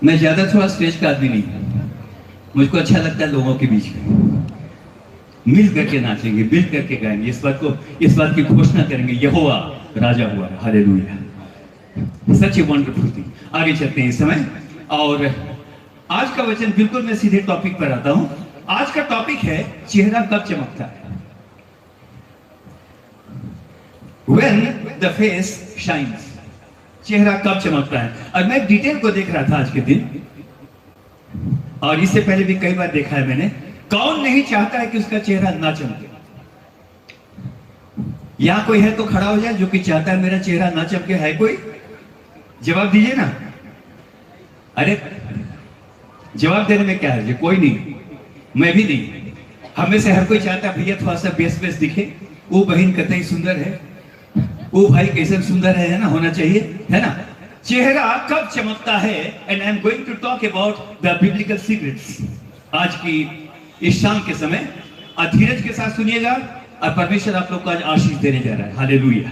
मैं ज्यादा थोड़ा स्टेज का आदमी नहीं हूं। मुझको अच्छा लगता है लोगों के बीच में मिल करके नाचेंगे, मिल करके गाएंगे, इस बात की घोषणा करेंगे, यहोवा राजा हुआ है। Hallelujah. Such a wonderful thing. आगे चलते हैं इस समय। और आज का वचन बिल्कुल मैं सीधे टॉपिक पर आता हूं। आज का टॉपिक है चेहरा कब चमकता है। When the face shines। चेहरा कब चमकता है। और मैं डिटेल को देख रहा था आज के दिन, और इससे पहले भी कई बार देखा है मैंने। कौन नहीं चाहता है कि उसका चेहरा ना चमके। यहां कोई है तो खड़ा हो जाए जो कि चाहता है मेरा चेहरा ना चमके। है कोई? जवाब दीजिए ना। अरे जवाब देने में क्या है? कोई नहीं, मैं भी नहीं। हमें से हर कोई चाहता है भैया थोड़ा सा बेस बेस दिखे। वो बहन कतई सुंदर है, वो भाई कैसे सुंदर है ना, होना चाहिए, है ना। चेहरा कब चमकता है। And I am going to talk about the biblical secrets आज की इस शाम के समय। धीरज के साथ सुनिएगा, और परमेश्वर आप लोग को आज आशीष देने जा रहा है। हालेलुया।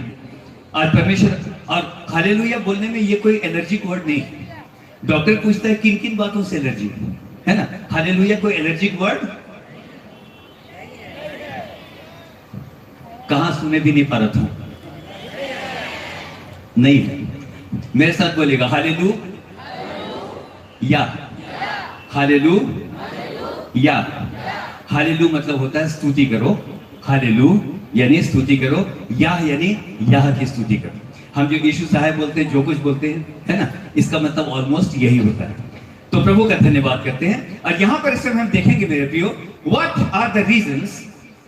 आज परमेश्वर, और हालेलुया बोलने में ये कोई एलर्जिक वर्ड नहीं। डॉक्टर पूछता है किन किन बातों से एलर्जी है ना। हालेलुया कोई एलर्जिक वर्ड कहां सुने भी नहीं पा रहा था, नहीं है। मेरे साथ बोलेगा हालेलू या, हालेलू या। हालेलू मतलब होता है स्तुति करो। हालेलू यानी स्तुति करो, या यानी यह की स्तुति करो। हम जो यीशु साहब बोलते हैं, जो कुछ बोलते हैं, है ना, इसका मतलब ऑलमोस्ट यही होता है। तो प्रभु का धन्यवाद करते हैं। और यहां पर इस समय हम देखेंगे मेरे प्रियो, व्हाट आर द रीजंस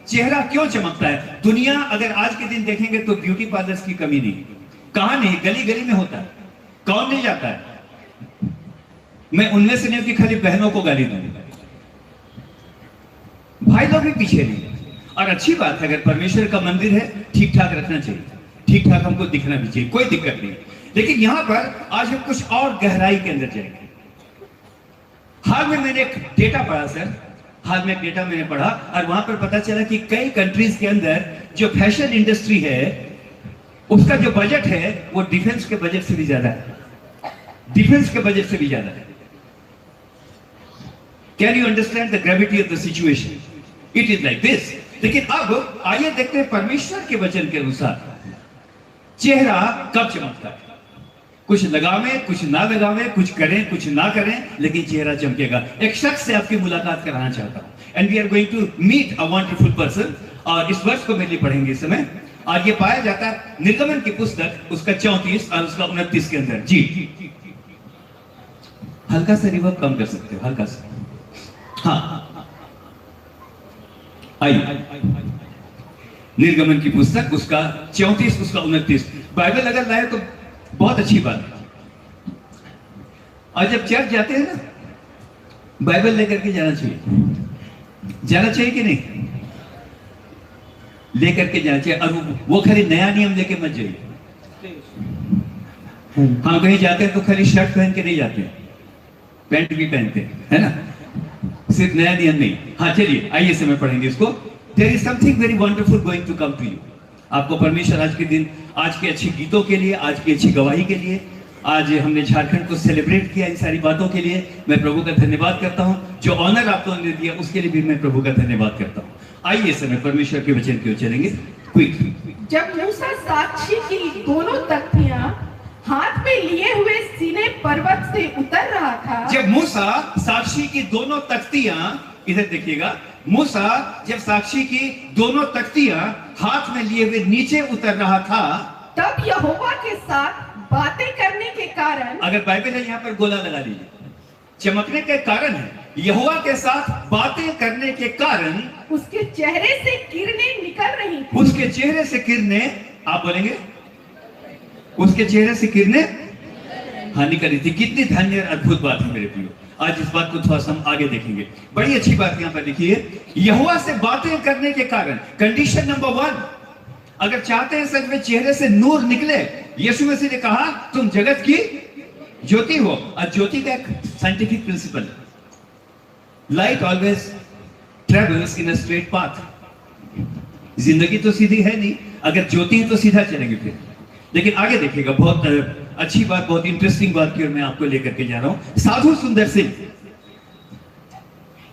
चेहरा क्यों चमकता है। दुनिया अगर आज के दिन देखेंगे तो ब्यूटी पार्लर्स की कमी नहीं। कहां नहीं, गली गली में होता है। कौन नहीं जाता है। मैं उनमें से नहीं कि खाली बहनों को गाली दूंगा, भाई लोग भी पीछे नहीं। और अच्छी बात है, अगर परमेश्वर का मंदिर है ठीक ठाक रखना चाहिए, ठीक ठाक हमको दिखना भी चाहिए, कोई दिक्कत नहीं। लेकिन यहां पर आज हम कुछ और गहराई के अंदर जाएंगे। हाल में मैंने एक डेटा पढ़ा सर, हाल में एक डेटा मैंने पढ़ा, और वहां पर पता चला कि कई कंट्रीज के अंदर जो फैशन इंडस्ट्री है उसका जो बजट है वो डिफेंस के बजट से भी ज्यादा है। डिफेंस के बजट से भी ज्यादा है। Can you understand the gravity of the situation. It is like this. लेकिन अब आइए देखते हैं परमेश्वर के वचन के अनुसार चेहरा कब चमकता है। कुछ लगावे कुछ ना लगावे, कुछ करें कुछ ना करें, लेकिन चेहरा चमकेगा। एक शख्स से आपकी मुलाकात कराना चाहता हूं। And we are going to meet a wonderful person. और इस वर्ष को मेरे लिए पढ़ेंगे इस समय। और ये पाया जाता है निर्गमन की पुस्तक उसका 34 और उसका 29 के अंदर। जी हल्का सा रिवर्ब कम कर सकते हो, हल्का सा। हाँ आइए, निर्गमन की पुस्तक उसका 34 उसका 29। बाइबल अगर लाए तो बहुत अच्छी बात है। और जब चर्च जाते हैं ना, बाइबल लेकर के जाना चाहिए कि नहीं? लेकर के जाना चाहिए। और वो खाली नया नियम लेके मत जाइए। हम कहीं जाते हैं तो खाली शर्ट पहन के नहीं जाते, पैंट भी पहनते हैं, है ना। सिर्फ नया नियम नहीं। हाँ चलिए आइए समय पढ़ेंगे इसको। There is something very wonderful going to come to you. आपको परमेश्वर आज के दिन, आज के अच्छे गीतों के लिए, आज की अच्छी गवाही के लिए, आज हमने झारखंड को सेलिब्रेट किया, इन सारी बातों के लिए मैं प्रभु का धन्यवाद करता हूं। जो ऑनर आप लोगों ने दिया उसके लिए भी मैं प्रभु का धन्यवाद करता हूं। आइए समय परमेश्वर के वचन की ओर चलेंगे। क्विक। जब मूसा साक्षी की दोनों तख्तियां हाथ में लिए हुए सीने पर्वत से उतर रहा था। जब मूसा साक्षी की दोनों तख्तियां, इधर देखिएगा, मूसा जब साक्षी की दोनों तख्तियां हाथ में लिए हुए नीचे उतर रहा था, तब यहोवा के साथ बातें करने के कारण, अगर बाइबल है यहाँ पर गोला लगा लीजिए, चमकने के कारण है। यहोवा के साथ बातें करने के कारण उसके चेहरे से किरणें निकल रही थी। उसके चेहरे से किरणें, आप बोलेंगे, उसके चेहरे से किरणें हाँ निकल रही थी। कितनी धन्य और अद्भुत बात है मेरे प्रियो। आज इस बात को थोड़ा सा हम आगे देखेंगे। बड़ी अच्छी बात यहाँ पर लिखी है, यहोवा से बातें करने के कारण। कंडीशन नंबर 1, अगर चाहते हैं सच में चेहरे से नूर निकले, यीशु मसीह ने कहा तुम जगत की ज्योति हो। और ज्योति का एक साइंटिफिक प्रिंसिपल है, light always travels in a straight path. जिंदगी तो सीधी है नहीं, अगर ज्योति है तो सीधा चलेंगे। फिर लेकिन आगे देखिएगा, बहुत अच्छी बात, बहुत इंटरेस्टिंग बात की ओर मैं आपको लेकर के जा रहा हूं। साधु सुंदर सिंह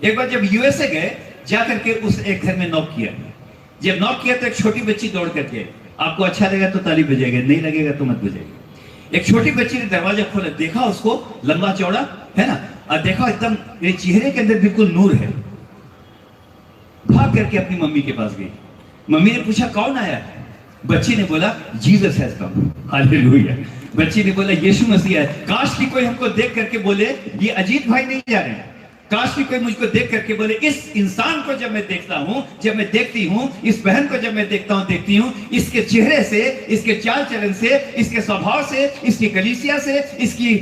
एक बार जब यूएसए गए, जाकर के उस एक घर में नॉक किया। जब नॉक किया तो एक छोटी बच्ची दौड़ करके, आपको अच्छा लगेगा तो ताली बजाएगा, नहीं लगेगा तो मत बजाएगा। एक छोटी बच्ची ने दरवाजा खोला, देखा उसको, लंबा चौड़ा है ना, और देखा एकदम मेरे चेहरे के अंदर बिल्कुल नूर है। भाग करके अपनी मम्मी के पास गई। मम्मी ने पूछा कौन आया? बच्ची ने बोला जीसस हैज कम। हालेलुया। बच्ची ने बोला यीशु मसीह है। काश कि कोई हमको देख करके बोले ये अजीत भाई नहीं जा रहे हैं। काश कि कोई मुझको देख करके बोले इस इंसान को जब मैं देखता हूं, जब मैं देखती हूं, इस बहन को जब मैं देखता हूं, देखती हूं, इसके चेहरे से, इसके चाल चलन से, इसके स्वभाव से, इसकी कलीसिया से, इसकी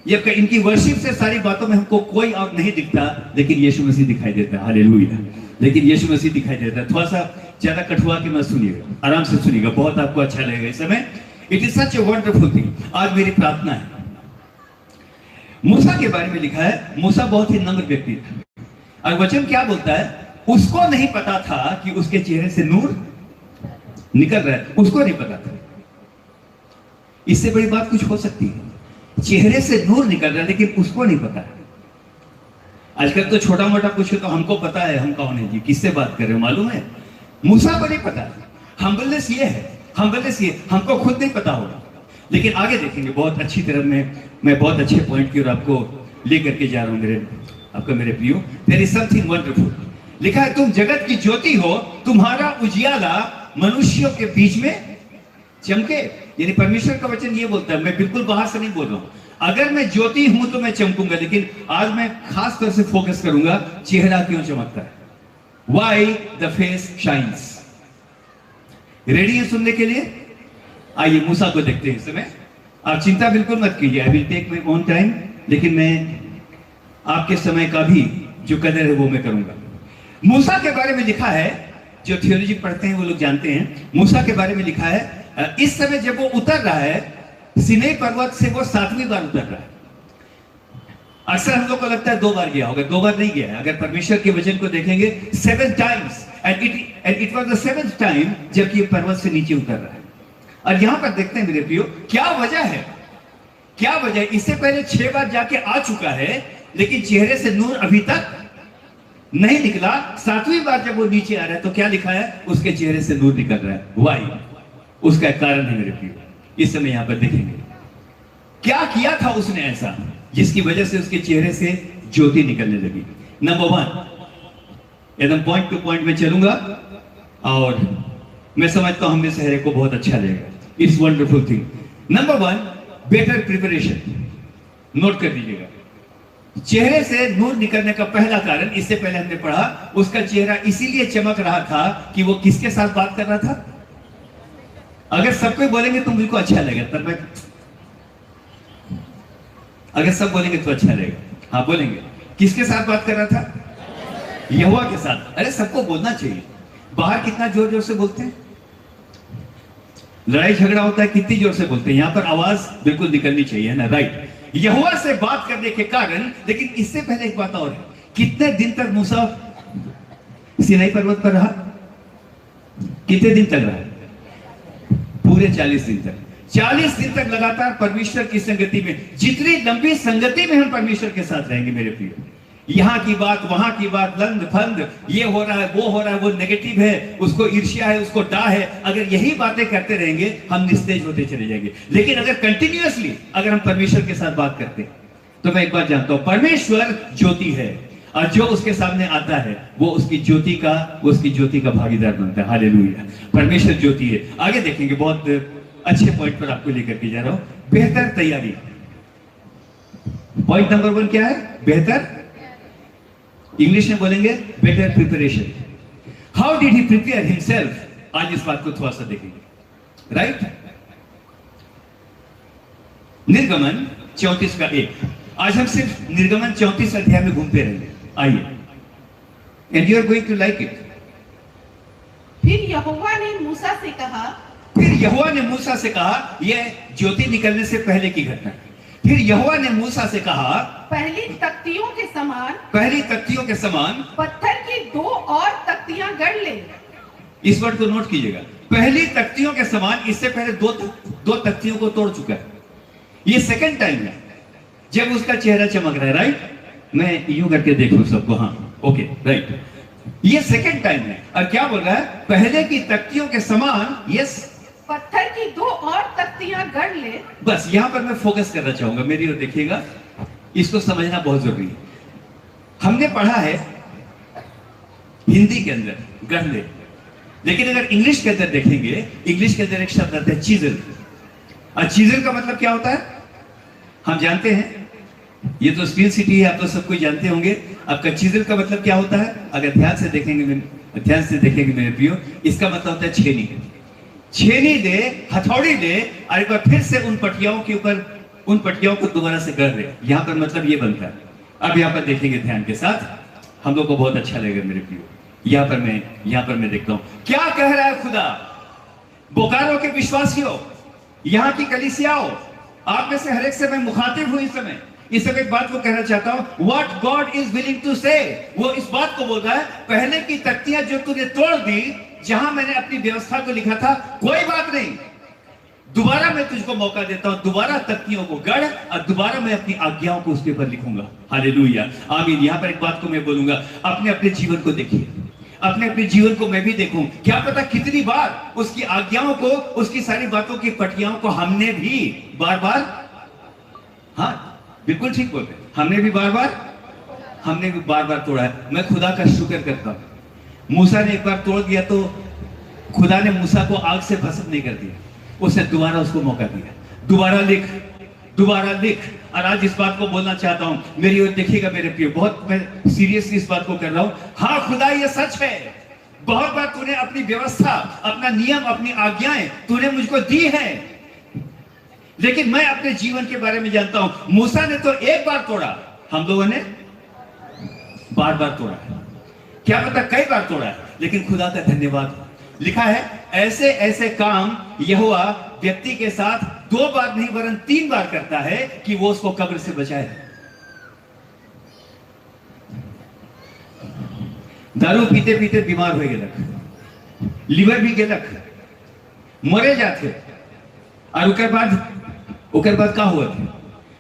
इनकी वर्शिप से, सारी बातों में हमको कोई और नहीं दिखता, लेकिन यीशु मसीह दिखाई देता है। हालेलुया। लेकिन यीशु मसीह दिखाई देता है। थोड़ा सा ज्यादा कठुआ के मत सुनिएगा, आराम से सुनिएगा, बहुत आपको अच्छा लगेगा इस समय। It is such a wonderful thing. आज मेरी प्रार्थना है, मूसा के बारे में लिखा है, मूसा बहुत ही नम्र व्यक्ति था। और वचन क्या बोलता है? उसको नहीं पता था कि उसके चेहरे से नूर निकल रहा है, उसको नहीं पता था। इससे बड़ी बात कुछ हो सकती है? चेहरे से नूर निकल रहा है लेकिन उसको नहीं पता है। आजकल तो छोटा मोटा कुछ तो हमको पता है हम कौन है जी, किससे बात कर रहे हो मालूम है। मूसा को नहीं पता। हम्बलनेस ये है, हम्बलनेस ये, हमको खुद नहीं पता होगा। लेकिन आगे देखेंगे बहुत अच्छी तरह मैं बहुत अच्छे पॉइंट की ओर आपको लेकर के जा रहा हूं मेरे प्रियो। There is something wonderful. लिखा है तुम जगत की ज्योति हो, तुम्हारा उजियाला मनुष्यों के बीच में चमके। यानी परमेश्वर का वचन ये बोलता है, मैं बिल्कुल बाहर से नहीं बोल रहा हूं। अगर मैं ज्योति हूं तो मैं चमकूंगा, लेकिन आज मैं खास तौर से फोकस करूंगा चेहरा क्यों चमकता है। Why the face shines। Ready है सुनने के लिए? आइए मूसा को देखते हैं इस समय। आप चिंता बिल्कुल मत कीजिए, I will take my own time, लेकिन मैं आपके समय का भी जो कदर है वो मैं करूंगा। मूसा के बारे में लिखा है, जो थियोलॉजी पढ़ते हैं वो लोग जानते हैं, मूसा के बारे में लिखा है इस समय जब वो उतर रहा है सिनै पर्वत से, वो 7वीं बार उतर रहा है। अक्सर हम लोग को लगता है 2 बार गया होगा, 2 बार नहीं गया है। अगर परमेश्वर के वचन को देखेंगे 7 times, and it was the 7th time जबकि ये पर्वत से नीचे उतर रहा है। और यहां पर देखते हैं मेरे प्रियो, क्या वजह है, क्या वजह? इससे पहले 6 बार जाके आ चुका है, लेकिन चेहरे से नूर अभी तक नहीं निकला। 7वीं बार जब वो नीचे आ रहा है तो क्या लिखा है? उसके चेहरे से नूर निकल रहा है। वाई, उसका कारण है मेरे प्रियो, इस समय यहां पर देखेंगे क्या किया था उसने ऐसा जिसकी वजह से उसके चेहरे से ज्योति निकलने लगी। नंबर 1, एकदम पॉइंट टू पॉइंट में चलूंगा और मैं समझता हूं हमें सहरे को बहुत अच्छा लगेगा। It's wonderful thing. Number 1, better preparation. Note कर दीजिएगा। चेहरे से नूर निकलने का पहला कारण, इससे पहले हमने पढ़ा, उसका चेहरा इसीलिए चमक रहा था कि वो किसके साथ बात कर रहा था। अगर सब कोई बोलेंगे तो मुझको अच्छा लगेगा, तब मैं, अगर सब बोलेंगे तो अच्छा लगेगा। हाँ बोलेंगे। किसके साथ बात कर रहा था? यहोवा के साथ। अरे सबको बोलना चाहिए। बाहर कितना जोर जोर से बोलते हैं, लड़ाई झगड़ा होता है कितनी जोर से बोलते हैं, यहां पर आवाज बिल्कुल निकलनी चाहिए, है ना, राइट। यहोवा से बात करने के कारण। लेकिन इससे पहले एक बात और है, कितने दिन तक मूसा सिनै पर्वत पर रहा? कितने दिन तक रहा? पूरे 40 दिन तक। 40 दिन तक लगातार परमेश्वर की संगति में। जितनी लंबी संगति में हम परमेश्वर के साथ रहेंगे मेरे प्रिय, यहां की बात, वहां की बात, लंद फंद, ये हो रहा है, वो हो रहा है, वो नेगेटिव है, उसको ईर्ष्या है, उसको डा है, अगर यही बातें करते रहेंगे हम निस्तेज होते चले जाएंगे। लेकिन अगर कंटिन्यूअसली अगर हम परमेश्वर के साथ बात करते हैं, तो मैं एक बात जानता हूं, परमेश्वर ज्योति है और जो उसके सामने आता है वो उसकी ज्योति का भागीदार बनता है। हालेलुया। परमेश्वर ज्योति है। आगे देखेंगे, बहुत अच्छे पॉइंट पर आपको लेकर के जा रहा हूं। बेहतर तैयारी। पॉइंट नंबर 1 क्या है? बेहतर, इंग्लिश में बोलेंगे better preparation. How did he prepare himself? आज इस बात को थोड़ा सा देखेंगे, राइट। निर्गमन 34 का 1। आज हम सिर्फ निर्गमन 34 अध्याय में घूमते रहेंगे। आइए, and you are going to like it. फिर यहोवा ने मूसा से कहा, यह ज्योति निकलने से पहले की घटना। फिर यहोवा ने मूसा से कहा, पहली तख्तियों के समान पत्थर की 2 और तख्तियां गढ़ ले। इस वर्ड को नोट कीजिएगा। पहली तख्तियों के समान इससे पहले दो तख्तियों को तोड़ चुका है। ये सेकंड टाइम है जब उसका चेहरा चमक रहा है, राइट? मैं यूं करके देखूं सबको, हाँ ओके राइट। ये सेकंड टाइम है और क्या बोल रहा है? पहले की तख्तियों के समान यस पत्थर की 2 और तख्तियां गढ़ ले। बस यहां पर मैं फोकस करना चाहूंगा, मेरी ओर देखिएगा, इसको समझना बहुत जरूरी है। हमने पढ़ा है हिंदी के अंदर गढ़ ले, लेकिन अगर इंग्लिश के अंदर देखेंगे, इंग्लिश के अंदर एक शब्द आता है चीजल। और चीजल का मतलब क्या होता है हम जानते हैं, ये तो स्टील सिटी है, आप तो सब कुछ जानते होंगे। आपका चीजल का मतलब क्या होता है? अगर ध्यान से देखेंगे मेरे प्रियो, इसका मतलब होता है छेनी। छेनी दे, हथौड़ी दे और एक बार फिर से उन पटियाओं को दोबारा से गढ़ दे। यहां पर मतलब ये बनता है। अब यहां पर देखेंगे ध्यान के साथ, हम लोग को बहुत अच्छा लगेगा मेरे प्रियो। यहां पर मैं देखता हूं क्या कह रहा है खुदा। बोकारो के विश्वासियों, यहां की कलीसियाओं, आप में से हर एक से मैं मुखातिब हूं इस समय एक बात को कहना चाहता हूं। What God is willing to say, वो इस बात को बोल रहा है, पहले की तख्तियां जो तूने तोड़ दी, जहां मैंने अपनी व्यवस्था को लिखा था, कोई बात नहीं, दोबारा मैं तुझको मौका देता हूं, दोबारा तख्तियों को गढ़ और दोबारा मैं अपनी आज्ञाओं को उसके ऊपर लिखूंगा। हालेलुया, आमीन। यहां पर एक बात को मैं बोलूंगा, अपने जीवन को देखिए, अपने जीवन को मैं भी देखूं। क्या पता कितनी बार उसकी आज्ञाओं को, उसकी सारी बातों की पटियाओं को हमने भी बार बार, हाँ बिल्कुल ठीक बोलते, हमने भी बार बार तोड़ा है। मैं खुदा का शुक्र करता हूं, मूसा ने एक बार तोड़ दिया तो खुदा ने मूसा को आग से भस्म नहीं कर दिया, उसने दोबारा उसको मौका दिया, दोबारा लिख। और आज इस बात को बोलना चाहता हूं, मेरी ओर देखिएगा मेरे प्रिय, बहुत मैं सीरियसली इस बात को कर रहा हूं। हाँ खुदा, ये सच है, बहुत बार तूने अपनी व्यवस्था, अपना नियम, अपनी आज्ञाएं तूने मुझको दी है, लेकिन मैं अपने जीवन के बारे में जानता हूं, मूसा ने तो एक बार तोड़ा, हम लोगों ने बार बार तोड़ा है, क्या पता कई बार तोड़ा है, लेकिन खुदा का धन्यवाद। लिखा है ऐसे ऐसे काम यहोवा व्यक्ति के साथ 2 बार नहीं वरन 3 बार करता है कि वो उसको कब्र से बचाए। दारू पीते पीते बीमार हो गेलक, लिवर भी गेलक, मरे जाते, और उकर बाद क्या हुआ था?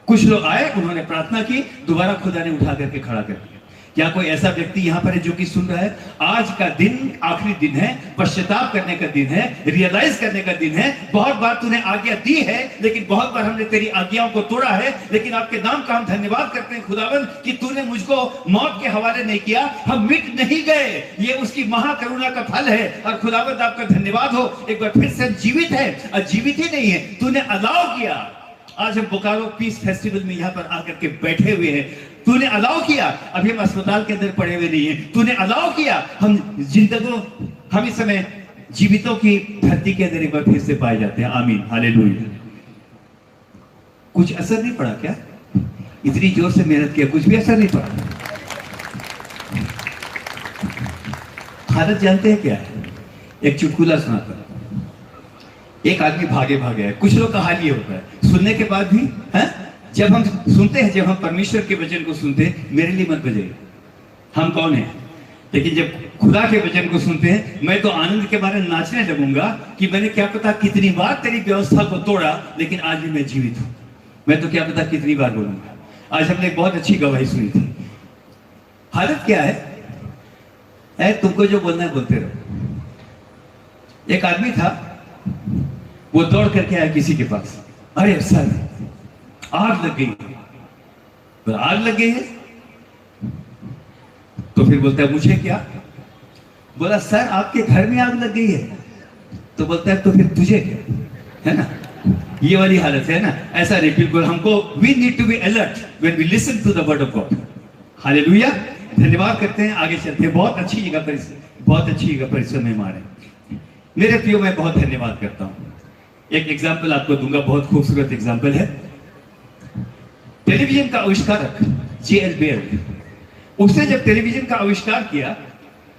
कुछ लोग आए, उन्होंने प्रार्थना की, दोबारा खुदा ने उठा करके खड़ा कर दिया। क्या कोई ऐसा व्यक्ति यहां पर है जो कि सुन रहा है? आज का दिन आखिरी दिन है, पश्चाताप करने का दिन है, रियलाइज करने का दिन है। बहुत बार तूने आज्ञा दी है, लेकिन बहुत बार हमने तेरी आज्ञाओं को तोड़ा है, लेकिन आपके नाम का हम धन्यवाद करते हैं खुदावन कि तूने मुझको मौत के हवाले नहीं किया, हम मिट नहीं गए, ये उसकी महाकरुणा का फल है। और खुदावन आपका धन्यवाद हो, एक बार फिर से जीवित है, और जीवित ही नहीं है, तूने अलाउ किया। आज हम बोकारो पीस फेस्टिवल में यहां पर आकर के बैठे हुए हैं, तूने अलाउ किया। अभी हम अस्पताल के अंदर पड़े हुए नहीं हैं, तूने अलाउ किया हम हम इस समय जीवितों की धरती के अंदर एक बार फिर से पाए जाते हैं। आमीन, हालेलुया। कुछ असर नहीं पड़ा क्या? इतनी जोर से मेहनत किया, कुछ भी असर नहीं पड़ा। हालत जानते हैं क्या है? एक चुटकुला सुनाता, एक आदमी भागे है। कुछ लोग का हाल ये होता है, सुनने के बाद भी है, जब हम सुनते हैं, जब हम परमेश्वर के वचन को सुनते हैं, मेरे लिए मत बजाइए, हम कौन है, लेकिन जब खुदा के वचन को सुनते हैं, मैं तो आनंद के बारे में नाचने लगूंगा कि मैंने क्या पता कितनी बार तेरी व्यवस्था को तोड़ा, लेकिन आज भी मैं जीवित हूं। मैं तो क्या पता कितनी बार बोलूंगा। आज हमने एक बहुत अच्छी गवाही सुनी थी। हालत क्या है, तुमको जो बोलना है बोलते रहो। एक आदमी था, वो दौड़ करके आया किसी के पास, अरे सर आग लग गई। तो आग लग गई है, तो फिर बोलता है मुझे क्या? बोला सर आपके घर में आग लग गई है। तो बोलता है तो फिर तुझे क्या, है ना? ये वाली हालत है ना, ऐसा नहीं, बिल्कुल हमको we need to be alert when we listen to the word of God. Hallelujah, धन्यवाद करते हैं, आगे चलते हैं। बहुत अच्छी जगह पर इस समय हमारे मेरे प्रियो, मैं बहुत धन्यवाद करता हूं। एक एग्जाम्पल आपको दूंगा, बहुत खूबसूरत एग्जाम्पल है। टेलीविजन का आविष्कारक J.L. बेयर, उसने जब टेलीविजन का आविष्कार किया,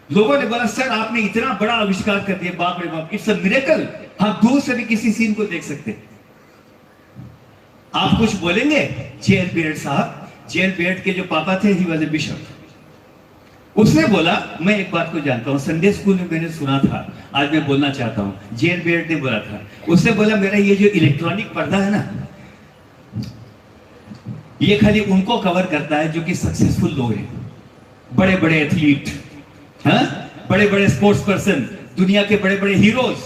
लोगों ने बोला सर आपने इतना बड़ा आविष्कार कर दिया, बाप रे बाप, इट्स अ मिरेकल, हम दूर से भी किसी सीन को देख सकते। आप कुछ बोलेंगे? J.L. बेयर साहब, J.L. बेयर के जो पापा थे, ही वाज ए बिशप, उसने बोला, मैं एक बात को जानता हूं, संडे स्कूल में मैंने सुना था, आज मैं बोलना चाहता हूं, जेन बेयर्ड ने बोला था। उसने बोला, मेरा ये जो इलेक्ट्रॉनिक पर्दा है ना, ये खाली उनको कवर करता है जो कि सक्सेसफुल लोग हैं, बड़े बड़े एथलीट, हाँ, बड़े बड़े स्पोर्ट्स पर्सन, दुनिया के बड़े बड़े हीरोज।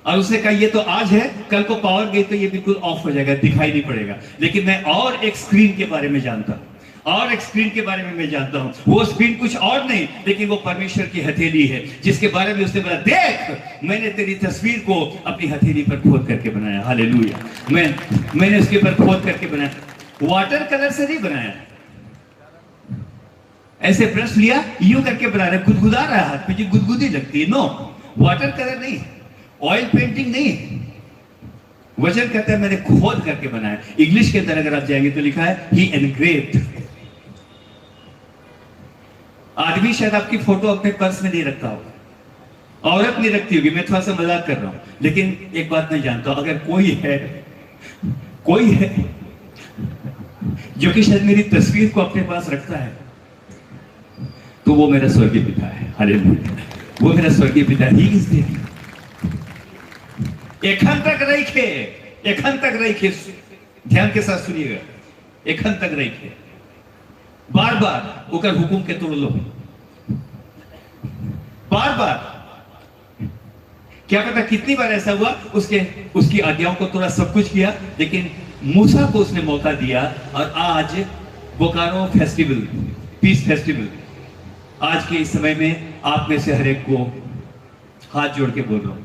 और उसने कहा ये तो आज है, कल को पावर गई तो ये बिल्कुल ऑफ हो जाएगा, दिखाई नहीं पड़ेगा। लेकिन मैं और एक स्क्रीन के बारे में जानता हूं, और एक स्क्रीन के बारे में मैं जानता हूं। वो स्क्रीन कुछ और नहीं, लेकिन वो परमेश्वर की हथेली है, जिसके बारे में उसने बोला, देख मैंने तेरी तस्वीर को अपनी हथेली पर खोद करके बनाया। हालेलुया। मैंने उसके ऊपर खोद करके बनाया, वाटर कलर से नहीं बनाया, ऐसे ब्रश लिया यूं करके बना रहा, गुदगुदा रहा, हाथ पे जो गुदगुदी लगती है, नो, वाटर कलर नहीं, ऑयल पेंटिंग नहीं। वचन कहता है मैंने खोद करके बनाया। इंग्लिश के अंदर अगर आप जाएंगे तो लिखा है ही एनग्रेव्ड। आदमी शायद आपकी फोटो अपने पर्स में नहीं रखता होगा, औरत नहीं रखती होगी, मैं थोड़ा सा मजाक कर रहा हूं, लेकिन एक बात मैं जानता हूं, अगर कोई है जो कि शायद मेरी तस्वीर को अपने पास रखता है, तो वो मेरा स्वर्गीय पिता है। हालेलुया। वो मेरा स्वर्गीय पिता है। He is there. एखन तक रखे, ध्यान के साथ सुनिएगा, एखन तक रखे, बार बार ओकर हुकुम के तोड़ लो, बार बार। क्या पता कितनी बार ऐसा हुआ, उसकी आज्ञाओं को तोड़ा, सब कुछ किया, लेकिन मूसा को उसने मौका दिया। और आज बोकारो फेस्टिवल, पीस फेस्टिवल, आज के इस समय में आप में से हर एक को हाथ जोड़ के बोल रहा हूं,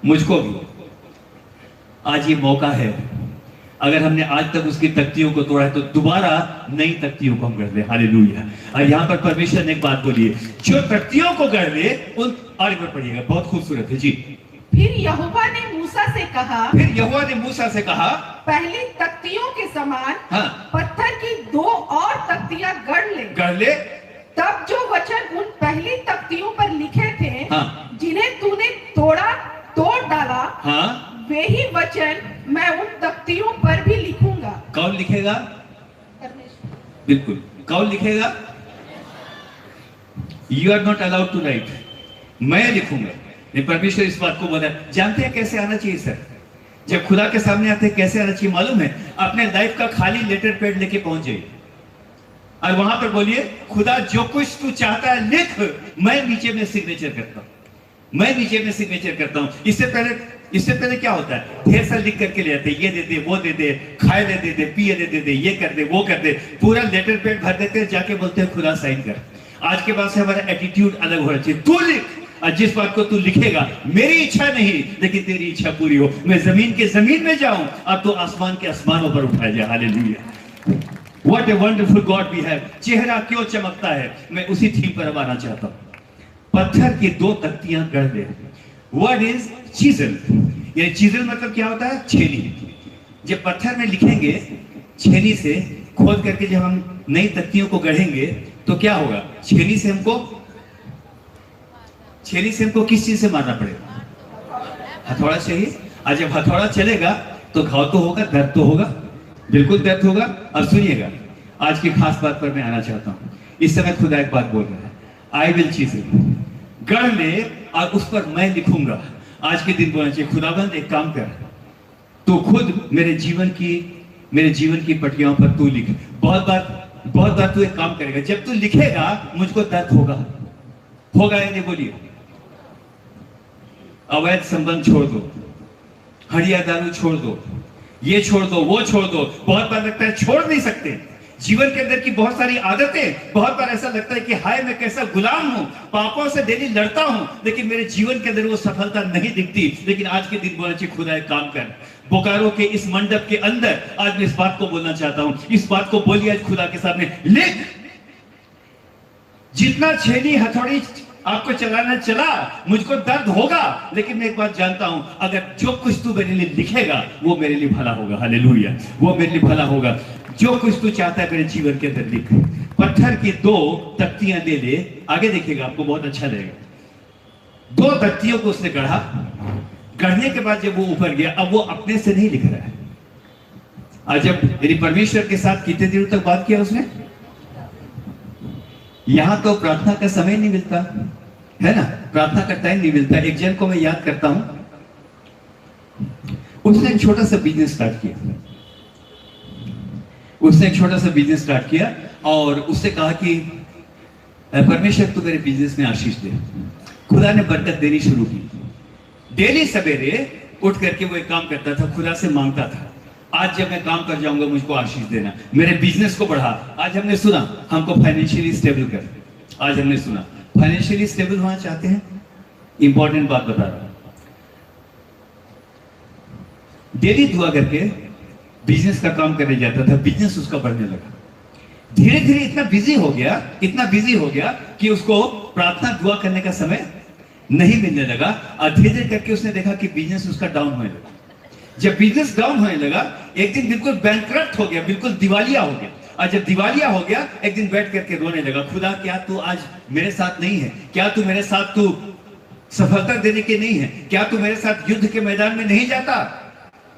मुझको भी आज ये मौका है। अगर हमने आज तक उसकी तख्तियों को तोड़ा है तो दोबारा नई तख्तियों को हम गढ़ ले। हालेलुया। और यहाँ पर परमेश्वर ने एक बात बोली है, जो तख्तियों को गढ़ ले उन, आगे पर पढ़िएगा, बहुत खूबसूरत है जी। फिर यहोवा ने मूसा से कहा, पहली तख्तियों के समान हाँ, पत्थर की 2 और तख्तियां गढ़ ले। तब जो वचन उन पहली तख्तियों पर लिखे थे, हाँ, जिन्हें तूने तोड़ डाला, हाँ, वे ही वचन मैं उन तख्तियों पर भी लिखूंगा। कौन लिखेगा? बिल्कुल, कौन लिखेगा? You are not allowed to write, मैं लिखूंगा। परमेश्वर इस बात को बोला। जानते हैं कैसे आना चाहिए सर? जब खुदा के सामने आते हैं कैसे आना चाहिए मालूम है? अपने लाइफ का खाली लेटर पैड लेके पहुंच जाइए और वहां पर बोलिए, खुदा जो कुछ तू चाहता है लिख, मैं नीचे में सिग्नेचर करता हूं। इससे पहले क्या होता है? ढेर सारा लिख करके ले आते, ये दे दे, वो दे दे, खाए दे दे, पिए दे दे, ये कर दे, वो कर दे, पूरा लेटर पैड भर देते हैं, जाके बोलते हैं खुदा साइन कर। आज के बाद से हमारा एटीट्यूड अलग होना चाहिए। तू लिख, और जिस बात को तू लिखेगा, मेरी इच्छा नहीं लेकिन तेरी इच्छा पूरी हो, मैं जमीन के जमीन में जाऊं और तू आसमान के आसमानों पर उठाया जाए। Hallelujah. What a wonderful God we have। चेहरा क्यों चमकता है, मैं उसी थीम पर अब आना चाहता हूं। पत्थर की 2 तख्तियां गढ़ ले। What is chisel? ये chisel मतलब क्या होता है? छेनी। जब पत्थर में लिखेंगे छेनी से खोद करके, जब हम नई तख्तियों को गढ़ेंगे तो क्या होगा? छेनी से हमको किस चीज से मारना पड़ेगा? हथौड़ा चाहिए। और जब हथौड़ा चलेगा तो घाव तो होगा, दर्द तो होगा, बिल्कुल दर्द होगा। और सुनिएगा, आज की खास बात पर मैं आना चाहता हूं। इस समय खुदा एक बात बोल रहा है, आई विल चीजें गढ़ ले और उस पर मैं लिखूंगा। आज के दिन बोलना चाहिए, खुदाबंद एक काम कर, तो खुद मेरे जीवन की पटियाओं पर तू लिख। बहुत बार तू एक काम करेगा, जब तू लिखेगा मुझको दर्द होगा या नहीं? बोलिए। अवैध संबंध छोड़ दो, हड़िया दारू छोड़ दो, ये छोड़ दो, वो छोड़ दो। बहुत बार लगता है छोड़ नहीं सकते। जीवन के अंदर की बहुत सारी आदतें, बहुत बार ऐसा लगता है कि हाय मैं कैसा गुलाम हूं, पापों से डेली लड़ता हूं, लेकिन मेरे जीवन के अंदर वो सफलता नहीं दिखती। लेकिन आज के दिन बोलना चाहिए, खुदा एक काम कर, बोकारो के इस मंडप के अंदर आज मैं इस बात को बोलना चाहता हूं। इस बात को बोलिए आज खुदा के सामने, लिख। जितना छेनी हथौड़ी आपको चलाना चला, मुझको दर्द होगा, लेकिन मैं एक बात जानता हूं, अगर जो कुछ तू मेरे लिए लिखेगा वो मेरे लिए भला होगा। हालेलुया। वो मेरे लिए भला होगा। जो कुछ तू चाहता है मेरे जीवन के अंदर लिख। पत्थर की 2 तख्तियां ले ले, आगे देखिएगा आपको बहुत अच्छा लगेगा। 2 तख्तियों को उसने गढ़ा। गढ़ने के बाद जब वो ऊपर गया, अब वो अपने से नहीं लिख रहा है। और जब यदि परमेश्वर के साथ कितने दिनों तक बात किया उसने? यहां तो प्रार्थना का समय नहीं मिलता है ना, प्रार्थना का टाइम नहीं मिलता। एक जन को मैं याद करता हूं, उसने एक छोटा सा बिजनेस स्टार्ट किया। उसने एक छोटा सा बिजनेस स्टार्ट किया और उससे कहा कि परमेश्वर तू मेरे बिजनेस में आशीष दे। खुदा ने बरकत देनी शुरू की। डेली सवेरे उठ करके वो एक काम करता था, खुदा से मांगता था, आज जब मैं काम कर जाऊंगा मुझको आशीष देना, मेरे बिजनेस को बढ़ा। आज हमने सुना हमको फाइनेंशियली स्टेबल कर, आज हमने सुना फाइनेंशियली स्टेबल होना चाहते हैं। इंपॉर्टेंट बात बता रहा हूं, डेली दुआ करके बिजनेस का काम करने जाता था, बिजनेस उसका बढ़ने लगा। धीरे धीरे इतना बिजी हो गया कि उसको प्रार्थना दुआ करने का समय नहीं मिलने लगा। और धीरे धीरे करके उसने देखा कि बिजनेस उसका डाउन होने लगा। जब बिजनेस डाउन होने लगा, एक दिन बिल्कुल बैंकक्रप्ट हो गया, बिल्कुल दिवालिया हो गया। और जब दिवालिया हो गया, एक दिन बैठ करके रोने लगा, खुदा क्या तू आज मेरे साथ नहीं है? क्या तू मेरे साथ तू सफलता देने के नहीं है? क्या तू मेरे साथ युद्ध के मैदान में नहीं जाता?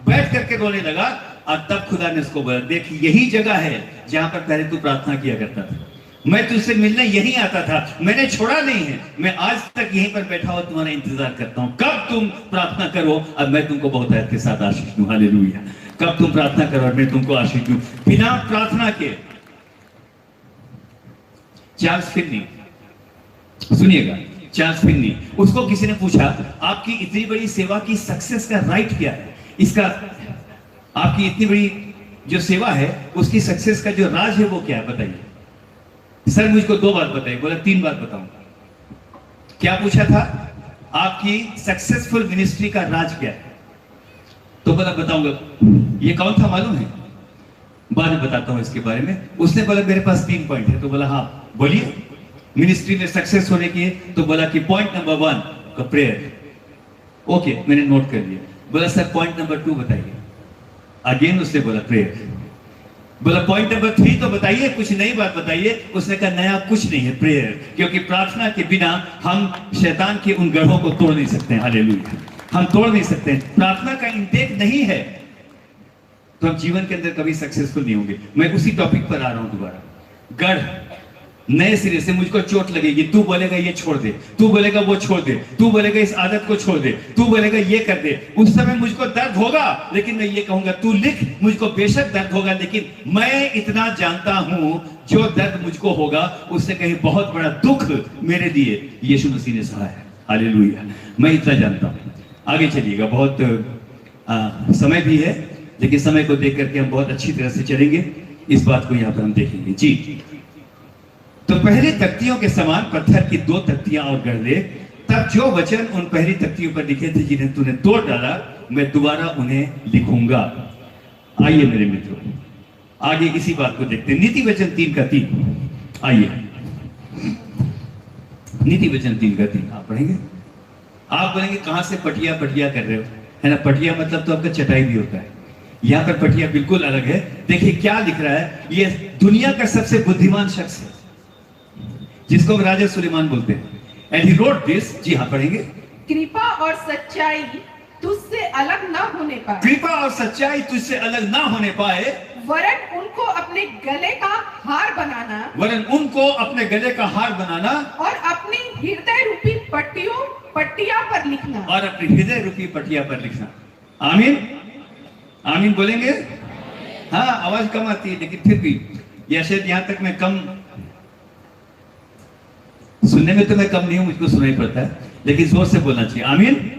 बैठ करके रोने लगा। और तब खुदा ने उसको बोला, देख यही जगह है जहां पर पहले तू प्रार्थना किया करता था, मैं तुझसे मिलने यहीं आता था, मैंने छोड़ा नहीं है, मैं आज तक यहीं पर बैठा हुआ तुम्हारा इंतजार करता हूं, कब तुम प्रार्थना करो और मैं तुमको बहुत ऐत के साथ आशीष दूं। हालेलुया। कब तुम प्रार्थना करो और मैं तुमको आशीष दूं। बिना प्रार्थना के चार्ल्स फिन्नी, सुनिएगा, चार्ल्स फिन्नी, उसको किसी ने पूछा आपकी इतनी बड़ी सेवा की सक्सेस का राइट क्या है? इसका आपकी इतनी बड़ी जो सेवा है उसकी सक्सेस का जो राज है वो क्या है, बताइए। सर मुझको 2 बात बताइए। बोला 3 बात बताऊंगा। क्या पूछा था? आपकी सक्सेसफुल मिनिस्ट्री का राज क्या है? तो बोला बताऊंगा। ये कौन था मालूम है? बाद में बताता हूं इसके बारे में। उसने बोला मेरे पास 3 पॉइंट है। तो बोला हाँ बोलिए। मिनिस्ट्री में सक्सेस होने की है? तो बोला कि पॉइंट नंबर 1 का प्रेयर। ओके, मैंने नोट कर लिया। बोला सर पॉइंट नंबर 2 बताइए। अगेन उसने बोला प्रेयर। बोला पॉइंट नंबर 3 तो बताइए, कुछ नई बात बताइए। उसने कहा नया कुछ नहीं है, प्रेयर। क्योंकि प्रार्थना के बिना हम शैतान के उन गढ़ों को तोड़ नहीं सकते। हालेलुया, हम तोड़ नहीं सकते। प्रार्थना का इंटेक नहीं है तो हम जीवन के अंदर कभी सक्सेसफुल नहीं होंगे। मैं उसी टॉपिक पर आ रहा हूं दोबारा। गढ़ नए सिरे से मुझको चोट लगेगी, तू बोलेगा ये छोड़ दे, तू बोलेगा वो छोड़ दे, तू बोलेगा इस आदत को छोड़ दे, तू बोलेगा ये कर दे। उस समय मुझको दर्द होगा, लेकिन मैं ये कहूंगा तू लिख, मुझको बेशक दर्द होगा, लेकिन मैं इतना जानता हूं जो दर्द मुझको होगा उससे कहीं बहुत बड़ा दुख मेरे लिए यीशु मसीह ने सहा है। हालेलुया, मैं इतना जानता हूं। आगे चलिएगा, बहुत समय भी है, लेकिन समय को देख करके हम बहुत अच्छी तरह से चलेंगे। इस बात को यहाँ पर हम देखेंगे जी। तो पहली तख्तियों के समान पत्थर की 2 तख्तियां और गढ़ ले, तब जो वचन उन पहली तख्तियों पर लिखे थे जिन्हें तूने तोड़ डाला, मैं दोबारा उन्हें लिखूंगा। आइए मेरे मित्रों, आगे इसी बात को देखते हैं। नीति वचन 3 का 3। आइए नीति वचन 3 का 3 आप पढ़ेंगे। आप बोलेंगे कहां से पटिया पटिया कर रहे हो, है ना? पटिया मतलब तो आपका चटाई भी होता है। यहां पर पटिया बिल्कुल अलग है। देखिए क्या लिख रहा है। ये दुनिया का सबसे बुद्धिमान शख्स है जिसको राजा सुलेमान बोलते हैं। And he wrote this. जी हाँ पढ़ेंगे। कृपा और सच्चाई तुझसे अलग ना होने पाए, कृपा और सच्चाई तुझसे अलग ना होने पाए, वरन उनको अपने गले का हार बनाना, वरन उनको अपने गले का हार बनाना, और अपनी हृदय रूपी पट्टिया पर लिखना, और अपनी हृदय रूपी पट्टिया पर लिखना। आमीन, आमीन बोलेंगे। हाँ आवाज कम आती है, लेकिन फिर भी या शायद यहां तक मैं कम सुनने में तो मैं कम नहीं हूं, मुझको सुनाई पड़ता है, लेकिन जोर से बोलना चाहिए। आमीन।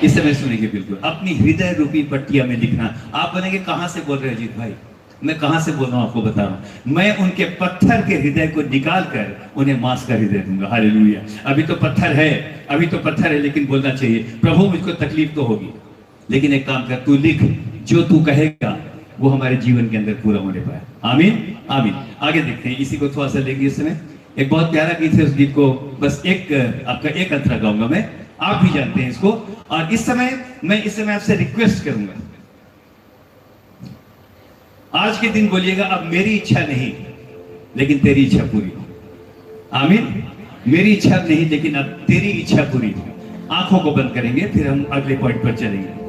इस समय सुनेंगे बिल्कुल। अपनी हृदय रूपी पट्टिया में लिखना। आप बोलेंगे कहां से बोल रहे हैं अजीत भाई? मैं कहां से बोल रहा हूं आपको बता रहा हूं। मैं उनके पत्थर के हृदय को निकाल कर उन्हें मांस का हृदय दूंगा। हालेलुया। अभी तो पत्थर है, अभी तो पत्थर है, लेकिन बोलना चाहिए प्रभु मुझको तकलीफ तो होगी, लेकिन एक काम कर, तू लिख, जो तू कहेगा वो हमारे जीवन के अंदर पूरा होने पाए। आमीन, आमीन। आगे देखते हैं, इसी को थोड़ा सा लेंगे। इस समय एक बहुत प्यारा गीत है, उस गीत को बस आपका एक अंतरा गाऊंगा मैं, आप भी जानते हैं इसको। और इस समय आपसे रिक्वेस्ट करूंगा, आज के दिन बोलिएगा अब मेरी इच्छा नहीं लेकिन तेरी इच्छा पूरी हो। आमीन। मेरी इच्छा नहीं लेकिन अब तेरी इच्छा पूरी हो। आंखों को बंद करेंगे, फिर हम अगले पॉइंट पर चलेंगे।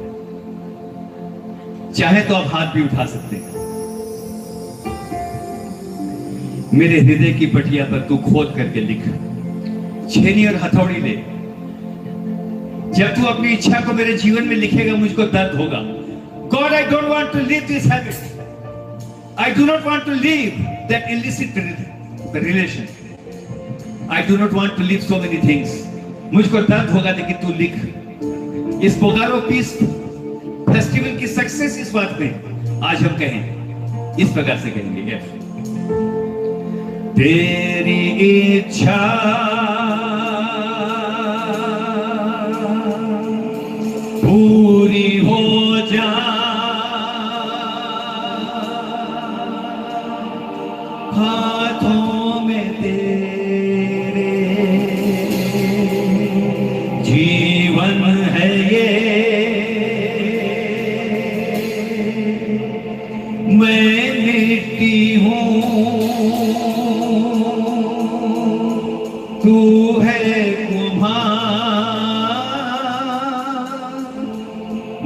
चाहे तो आप हाथ भी उठा सकते हैं। मेरे हृदय की पटिया पर तू खोद करके लिख, छेनी और हथौड़ी ले। जब तू अपनी इच्छा को मेरे जीवन में लिखेगा, मुझको दर्द होगा। God, I don't want to live this habit. I do not want to live that illicit relation. I do not want to live so many things. मुझको दर्द होगा, लेकिन तू लिख। इस बोकारो पीस फेस्टिवल की सक्सेस इस बात में आज हम कहें, इस प्रकार से कहेंगे, तेरी इच्छा पूरी हो जा, हाथों में तेरे जीवन है ये, मैं मिट्टी हूँ, तू है कुम्हार,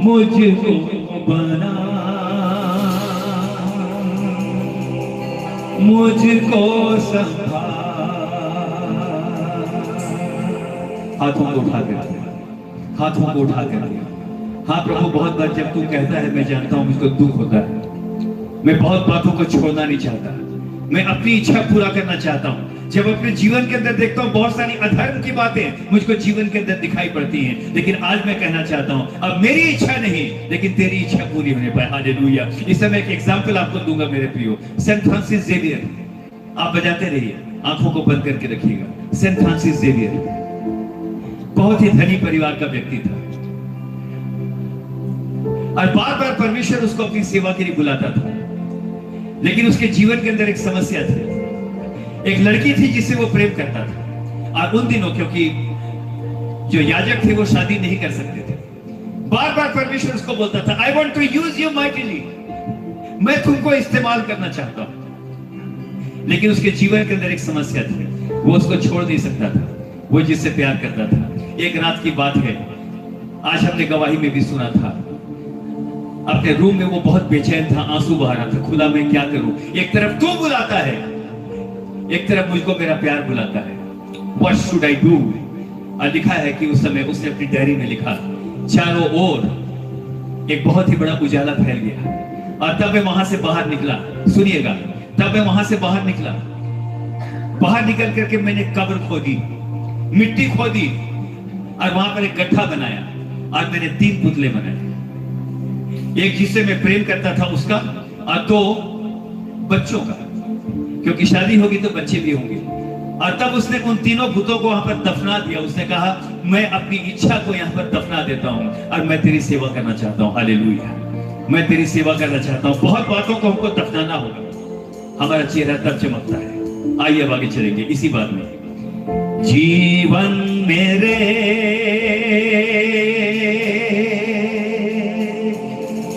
मुझको बना, मुझको संभाल। हाथों को उठा कर, हाथों को उठा कर। हाँ प्रभु, बहुत बार जब तू कहता है, मैं जानता हूं मुझको दुख होता है, मैं बहुत बातों को छोड़ना नहीं चाहता, मैं अपनी इच्छा पूरा करना चाहता हूं। जब अपने जीवन के अंदर देखता हूं, बहुत सारी अधर्म की बातें मुझको जीवन के अंदर दिखाई पड़ती हैं, लेकिन आज मैं कहना चाहता हूं, अब मेरी इच्छा नहीं, लेकिन तेरी इच्छा पूरी होने पाए। हालेलुया। इस समय एक एग्जाम्पल आपको दूंगा मेरे प्रियो, सेंट फ्रांसिस जेवियर। आप बजाते रहिए, आंखों को बंद करके रखिएगा। सेंट फ्रांसिस जेवियर बहुत ही धनी परिवार का व्यक्ति था, और बार बार परमेश्वर उसको अपनी सेवा के लिए बुलाता था, लेकिन उसके जीवन के अंदर एक समस्या थी। एक लड़की थी जिससे वो प्रेम करता था, और उन दिनों क्योंकि जो याजक थे वो शादी नहीं कर सकते थे, बार बार परमेश्वर उसको बोलता था, I want to use you mightily, मैं तुमको इस्तेमाल करना चाहता हूं। लेकिन उसके जीवन के अंदर एक समस्या थी, वो उसको छोड़ नहीं सकता था, वो जिससे प्यार करता था। एक रात की बात है, आज हमने गवाही में भी सुना था, अपने रूम में वो बहुत बेचैन था, आंसू बहा रहा था, खुदा मैं क्या करूं, एक तरफ तू बुलाता है, एक तरफ मुझको मेरा प्यार बुलाता है, What should I do? और लिखा है कि उस समय उसने अपनी डायरी में लिखा, चारों ओर एक बहुत ही बड़ा उजाला फैल गया, और तब मैं वहां से बाहर निकला। सुनिएगा, तब मैं वहां से बाहर निकला, बाहर निकल करके मैंने कब्र खोदी, मिट्टी खोदी, और वहां पर एक गड्ढा बनाया, और मैंने 3 पुतले बनाए। एक जिससे मैं प्रेम करता था उसका, और 2 बच्चों का, क्योंकि शादी होगी तो बच्चे भी होंगे। और तब उसने उन तीनों भूतों को वहां पर दफना दिया। उसने कहा, मैं अपनी इच्छा को यहाँ पर दफना देता हूँ, और मैं तेरी सेवा करना चाहता हूँ। हालेलुया, मैं तेरी सेवा करना चाहता हूँ। बहुत बातों को हमको दफनाना होगा, हमारा चेहरा तब चमकता है। आइए अब आगे चलेंगे इसी बात में। जीवन मेरे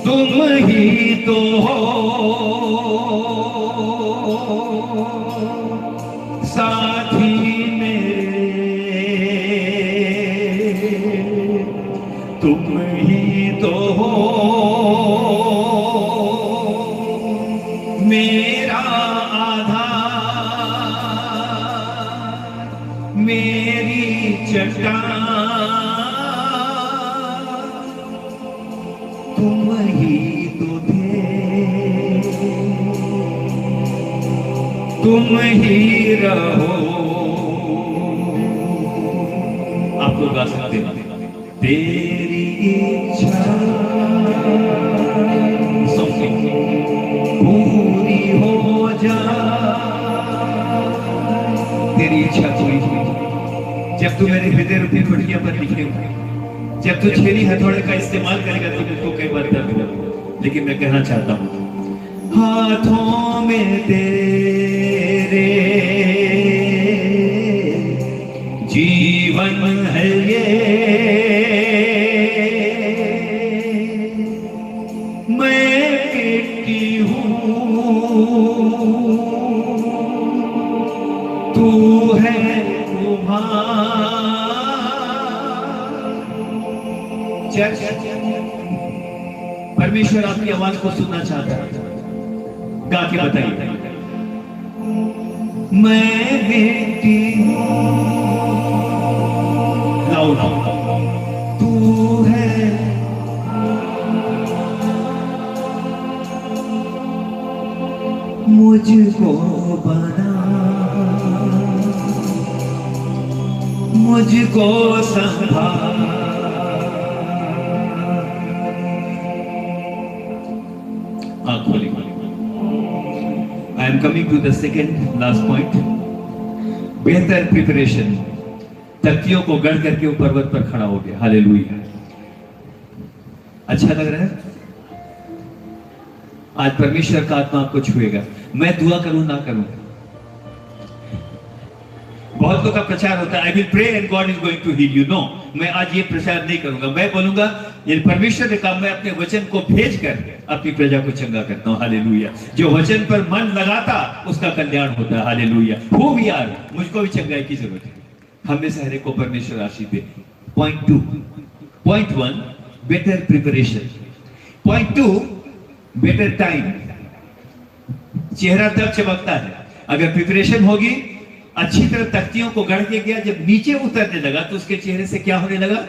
तुम ही तो हो, साथी मेरे तुम ही तो हो, मेरा आधार, मेरी चट्टान, तुम ही तो थे, तुम ही रहो। आप लोग गा सकते हैं, तेरी इच्छा पूरी हो जा, तेरी इच्छा पूरी हो। जब तू मेरे हृदय रूपी पटिया पर लिखे हुए, जब तू छेनी हथौड़े का इस्तेमाल करेगा तो मुझको कई बार दर्द होगा, लेकिन मैं कहना चाहता हूं, हाथों में तेरे जीवन है ये, मैं मिट्टी हूँ, तू है कुम्हार। परमेश्वर आपकी आवाज को सुनना चाहता है, गा के बताइए। मैं बेटी लाओ तू है मुझको बना मुझको संभाल। आँख खोली। I am coming to the second last point. बेहतर प्रिपरेशन। तख्तियों को गढ़ करके वो पर्वत पर खड़ा हो गया। हालेलुया। अच्छा लग रहा है? आज परमेश्वर का आत्मा आपको छुएगा। मैं दुआ करूं ना करूं, बहुत लोग का प्रचार होता है, I will pray and God is going to heal you. No, मैं आज ये प्रचार नहीं करूंगा। मैं बोलूंगा ये परमेश्वर ने कहा, मैं अपने वचन को भेजकर अपनी प्रजा को चंगा करता हूं। हालेलुया। जो वचन पर मन लगाता उसका कल्याण होता है। हालेलुया। हु वी आर, मुझको भी चंगाई की जरूरत है। हमें सारे को परमेश्वर आशीष दे। Point 2, point 1 better preparation. Point 2 better time. चेहरा तब चमकता है अगर प्रिपरेशन होगी, अच्छी तरह तख्तियों को गढ़ के गया, जब नीचे उतरने लगा तो उसके चेहरे से क्या होने लगा?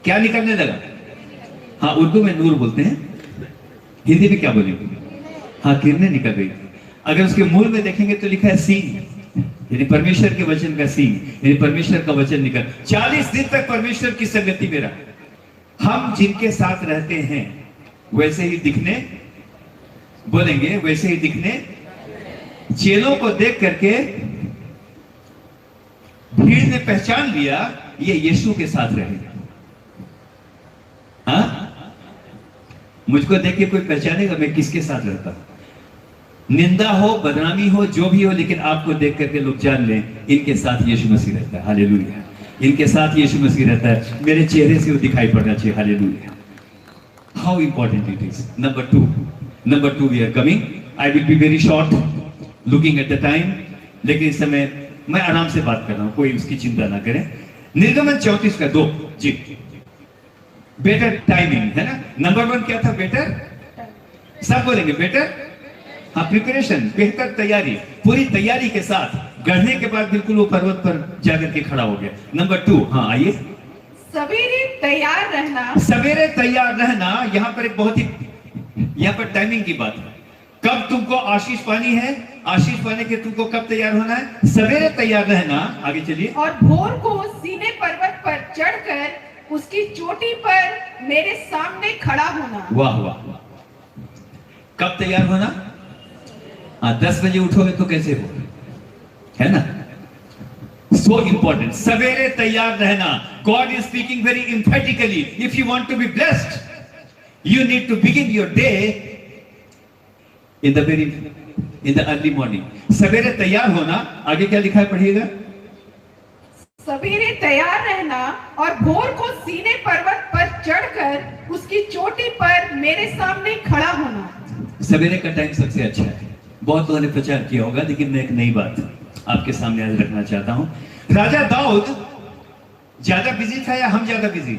क्या निकलने लगा? हाँ, उर्दू में नूर बोलते हैं, हिंदी में क्या बोलेंगे? हाँ, किरणें निकल गई। अगर उसके मूल में देखेंगे तो लिखा है सीन, यानी परमेश्वर के वचन का सीन, यानी परमेश्वर का वचन निकल। 40 दिन तक परमेश्वर की संगति में रहा। हम जिनके साथ रहते हैं वैसे ही दिखने, बोलेंगे वैसे ही दिखने। चेलों को देख करके भीड़ ने पहचान लिया ये यीशु के साथ रहेगा। हाँ, मुझको देख के कोई पहचानेगा मैं किसके साथ रहता हूं। निंदा हो, बदनामी हो, जो भी हो, लेकिन आपको देख करके लोग जान लें इनके साथ यीशु मसीह रहता है। हालेलुया। इनके साथ यीशु मसीह रहता है। मेरे चेहरे से वो दिखाई पड़ना चाहिए। Hallelujah. How important it is. Number two we are coming. I will be very short looking at the time, लेकिन इस समय मैं आराम से बात कर रहा हूं, कोई उसकी चिंता ना करें। निर्गमन 34 का 2 जी, बेटर टाइमिंग है ना। नंबर 1 क्या था? बेटर, सब बोलेंगे बेटर। हाँ, प्रिपरेशन, बेहतर तैयारी, पूरी तैयारी के साथ गढ़ने के बाद बिल्कुल वो पर्वत पर जाकर के खड़ा हो गया। नंबर 2, हाँ आइए, सवेरे तैयार रहना। सवेरे तैयार रहना। यहां पर एक बहुत ही, यहां पर टाइमिंग की बात है। कब तुमको आशीष पानी है, आशीष पाने के तुमको कब तैयार होना है? सवेरे तैयार रहना। आगे चलिए। और भोर को सीने पर्वत पर चढ़कर उसकी चोटी पर मेरे सामने खड़ा होना। वाह वाह। कब तैयार होना? हाँ, 10 बजे उठोगे तो कैसे हो, है ना। सो इंपॉर्टेंट, सवेरे तैयार रहना। God is speaking very emphatically. If you want to be blessed, you need to begin your day in the early morning. सवेरे तैयार होना। आगे क्या लिखा है, पढ़िएगा। सवेरे तैयार रहना और भोर को सीने पर्वत पर चढ़कर उसकी चोटी पर मेरे सामने खड़ा होना। सवेरे का टाइम सबसे अच्छा है। बहुत लोगों ने प्रचार किया होगा, लेकिन मैं एक नई बात आपके सामने आज रखना चाहता हूं। राजा दाऊद ज्यादा बिजी था या हम ज्यादा बिजी?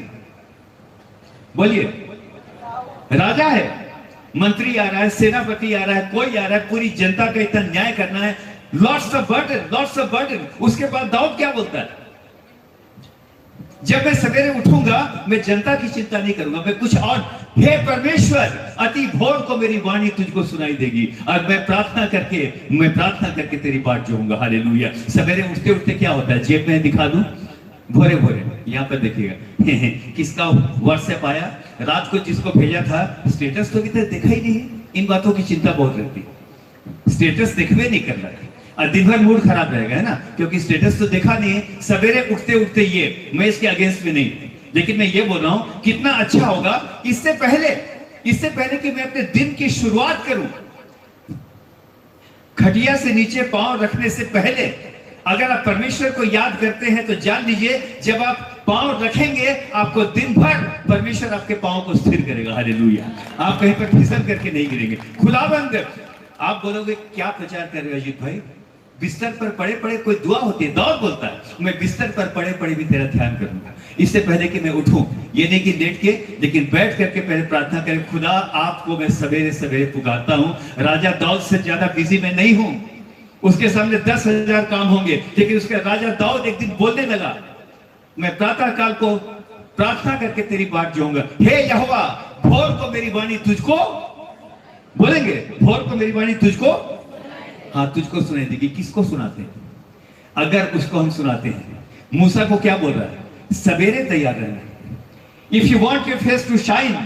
बोलिए। राजा है, मंत्री आ रहा है, सेनापति आ रहा है, कोई आ रहा है, पूरी जनता का इतना न्याय करना है। Lots of burden. उसके बाद दाऊद क्या बोलता है? जब मैं सवेरे उठूंगा मैं जनता की चिंता नहीं करूंगा, मैं कुछ और। हे परमेश्वर, अति भोर को मेरी वाणी तुझको सुनाई देगी और मैं प्रार्थना करके तेरी बाट जोऊंगा। हालेलुया। सवेरे उठते उठते क्या होता है? जेब में दिखा दूं, भोरे यहाँ पर देखिएगा किसका व्हाट्सएप आया, रात को जिसको भेजा था, स्टेटस तो कितना देखा ही नहीं। इन बातों की चिंता बहुत रहती, स्टेटस देखवे नहीं कर रहा है और दिन भर मूड खराब रहेगा, है ना, क्योंकि स्टेटस तो देखा नहीं है। सवेरे उठते उठते ये, मैं इसके अगेंस्ट में नहीं, लेकिन मैं ये बोल रहा हूं कितना अच्छा होगा इससे पहले कि मैं अपने दिन की शुरुआत करूं, खटिया से नीचे पांव रखने से पहले अगर आप परमेश्वर को याद करते हैं तो जान लीजिए जब आप पांव रखेंगे आपको दिन भर परमेश्वर आपके पांव को स्थिर करेगा। हालेलुया। आप कहीं पर फिसल करके नहीं गिरेंगे। खुदाबंद। आप बोलोगे क्या प्रचार कर रहे हो अजीत भाई? बिस्तर पर पड़े पड़े कोई दुआ होती है? दाऊद बोलता है मैं बिस्तर पर पड़े पड़े भी तेरा ध्यान करूंगा। इससे पहले कि मैं उठूं, ये नहीं कि लेट के, लेकिन बैठ करके पहले प्रार्थना करें, खुदा आपको मैं सवेरे सवेरे पुकारता हूं। राजा दाऊद से ज्यादा बिजी मैं नहीं हूं, उसके सामने 10,000 काम होंगे, लेकिन उसका राजा दाऊद एक दिन बोलने लगा, मैं प्रातः काल को प्रार्थना करके तेरी बाट जाऊंगा। हे यहोवा, भोर को मेरी वाणी तुझको, बोलेंगे भोर को मेरी वाणी तुझको, हाँ तुझको सुनाई देगी। किसको सुनाते हैं? अगर उसको हम सुनाते हैं। मूसा को क्या बोल रहा है? सवेरे तैयार रहना। If you want your face to shine,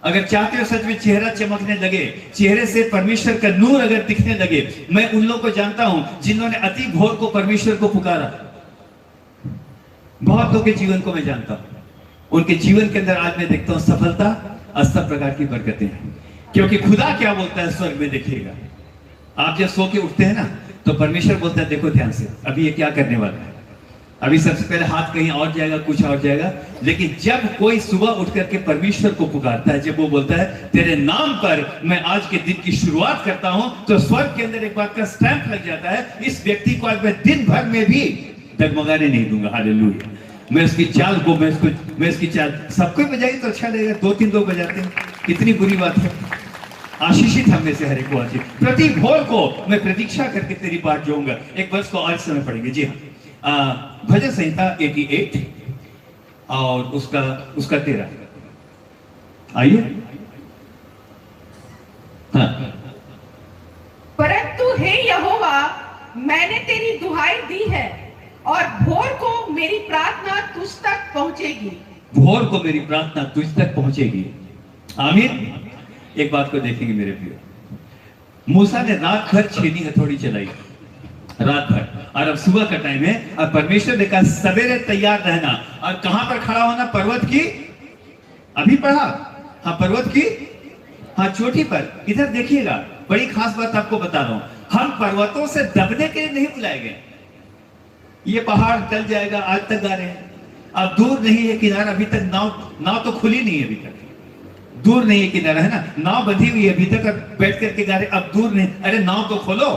अगर चाहते हो सच में चेहरा चमकने लगे, चेहरे से परमेश्वर का नूर अगर दिखने लगे, मैं उन लोगों को जानता हूं जिन्होंने अति भोर को परमेश्वर को पुकारा। बहुत लोगों के जीवन को मैं जानता हूं, उनके जीवन के अंदर आज मैं देखता हूं सफलता और सब प्रकार की बरकतें हैं, क्योंकि खुदा क्या बोलता है स्वर्ग में देखिएगा। आप जब सो के उठते हैं ना, तो परमेश्वर बोलता है देखो ध्यान से, अभी ये क्या करने वाला है। अभी सबसे पहले हाथ कहीं और जाएगा, कुछ और जाएगा, लेकिन जब कोई सुबह उठ करके परमेश्वर को पुकारता है, जब वो बोलता है तेरे नाम पर मैं आज के दिन की शुरुआत करता हूं, तो स्वर्ग के अंदर एक बात का स्टैंप लग जाता है, इस व्यक्ति को आज मैं दिन भर में भी डगमगाने नहीं दूंगा। हालेलुया। मैं उसकी चाल को, मैं उसकी चाल, सबको बजाई तो अच्छा लगेगा, 2-3 लोग बजाते हैं, कितनी बुरी बात है। आशीषित हम में से हर एक को आज प्रति भोर को मैं प्रतीक्षा करके तेरी बाट जाऊंगा। एक वर्ष को आज समय पड़ेंगे। जी हाँ, भजन संहिता 88 और उसका 13। आइए। हाँ। परंतु हे यहोवा, मैंने तेरी दुहाई दी है और भोर को मेरी प्रार्थना तुझ तक पहुंचेगी। भोर को मेरी प्रार्थना तुझ तक पहुंचेगी। आमीन। एक बात को देखेंगे मेरे प्रिय, मूसा ने रात भर छेनी हथौड़ी चलाई, रात भर, और अब सुबह का टाइम है, और परमेश्वर ने कहा सवेरे तैयार रहना। और कहां पर खड़ा होना? पर्वत की, अभी पढ़ा, हाँ पर्वत की, हाँ चोटी पर। इधर देखिएगा, बड़ी खास बात आपको बता रहा हूं, हम पर्वतों से दबने के लिए नहीं बुलाए गए। ये पहाड़ टल जाएगा, आज तक गा रहे हैं। अब दूर नहीं है किनारा, अभी तक नाव तो खुली नहीं है, अभी तक दूर नहीं है किनारा, है ना, नाव बंधी हुई है अभी तक, अब बैठ करके गा रहे, अब दूर नहीं, अरे नाव तो खोलो।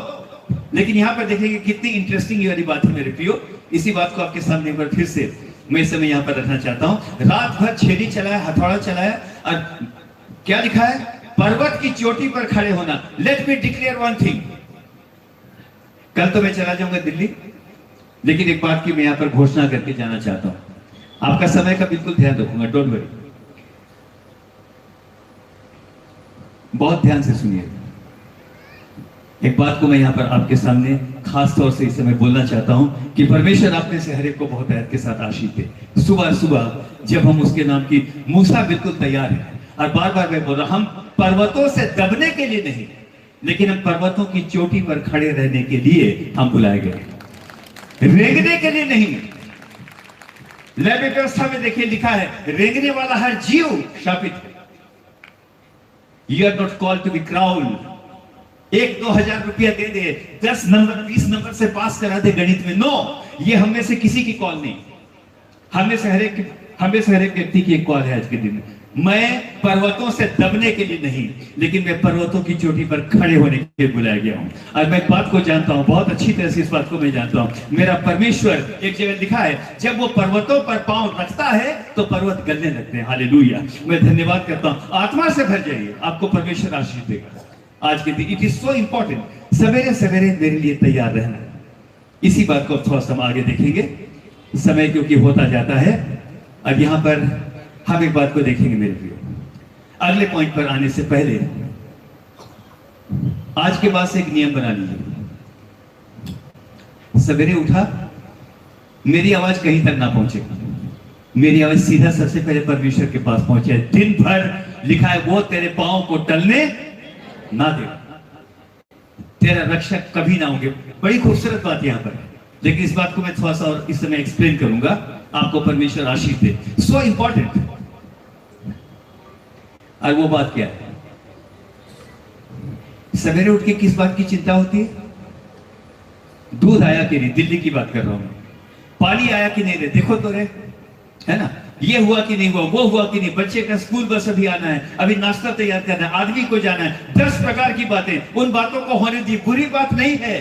लेकिन यहां पर देखेंगे कितनी इंटरेस्टिंग वाली बात है मेरे प्रियो। इसी बात को आपके सामने एक बार फिर से मैं इस समय यहां पर रखना चाहता हूं। रात भर छेनी चलाया, हथौड़ा चलाया, और क्या लिखा है? पर्वत की चोटी पर खड़े होना। Let me declare one thing, कल तो मैं चला जाऊंगा दिल्ली, लेकिन एक बात की मैं यहां पर घोषणा करके जाना चाहता हूं। आपका समय का बिल्कुल ध्यान रखूंगा, डोंट वरी, बहुत ध्यान से सुनिए। एक बात को मैं यहां पर आपके सामने खास तौर से इस समय बोलना चाहता हूं कि परमेश्वर आपने से हर एक को बहुत ऐत के साथ आशीष दे। सुबह सुबह जब हम उसके नाम की, मूसा बिल्कुल तैयार है, और बार बार मैं बोल रहा, हम पर्वतों से दबने के लिए नहीं, लेकिन हम पर्वतों की चोटी पर खड़े रहने के लिए हम बुलाए गए, रेंगने के लिए नहीं। लैब व्यवस्था में देखिए लिखा है, रेंगने वाला हर जीव शापित है। You are not called to be crowned. 1-2 हजार रुपया दे दे, 10 नंबर 20 नंबर से पास करा दे गणित में, नो, ये हम में से किसी की कॉल नहीं। हमें से हर एक व्यक्ति की एक कॉल है आज के दिन में। मैं पर्वतों से दबने के लिए नहीं, लेकिन मैं पर्वतों की चोटी पर खड़े होने के लिए बुलाया गया हूं। और मैं एक बात को जानता हूं, बहुत अच्छी तरह से इस बात को मैं जानता हूं, मेरा परमेश्वर, एक जगह लिखा है, जब वो पर्वतों पर पांव रखता है तो पर्वत गलने लगते हैं। हालेलुया। मैं धन्यवाद करता हूं, आत्मा से भर जाइए, आपको परमेश्वर आशीष देगा आज के दिन। इट इज सो इंपॉर्टेंट, सवेरे सवेरे मेरे लिए तैयार रहना। इसी बात को थोड़ा सा आगे देखेंगे, समय क्योंकि होता जाता है। अब यहां पर हम एक बात को देखेंगे मेरे प्रियो, अगले पॉइंट पर आने से पहले आज के बाद से एक नियम बना लीजिए, सवेरे उठा, मेरी आवाज कहीं तक ना पहुंचे, मेरी आवाज सीधा सबसे पहले परमेश्वर के पास पहुंचे। दिन भर लिखा है, वो तेरे पांव को टलने ना दे, तेरा रक्षक कभी ना होंगे। बड़ी खूबसूरत बात यहां पर है, लेकिन इस बात को मैं थोड़ा सा और इस समय एक्सप्लेन करूंगा, आपको परमेश्वर आशीष दे। So important. और वो बात क्या है? सवेरे उठ के किस बात की चिंता होती है? दूध आया कि नहीं, दिल्ली की बात कर रहा हूं, पानी आया कि नहीं रे, देखो तो रे, है ना, ये हुआ कि नहीं हुआ, वो हुआ कि नहीं, बच्चे का स्कूल बस अभी आना है, अभी नाश्ता तैयार करना है, आदमी को जाना है, 10 प्रकार की बातें, उन बातों को होने दी, बुरी बात नहीं है,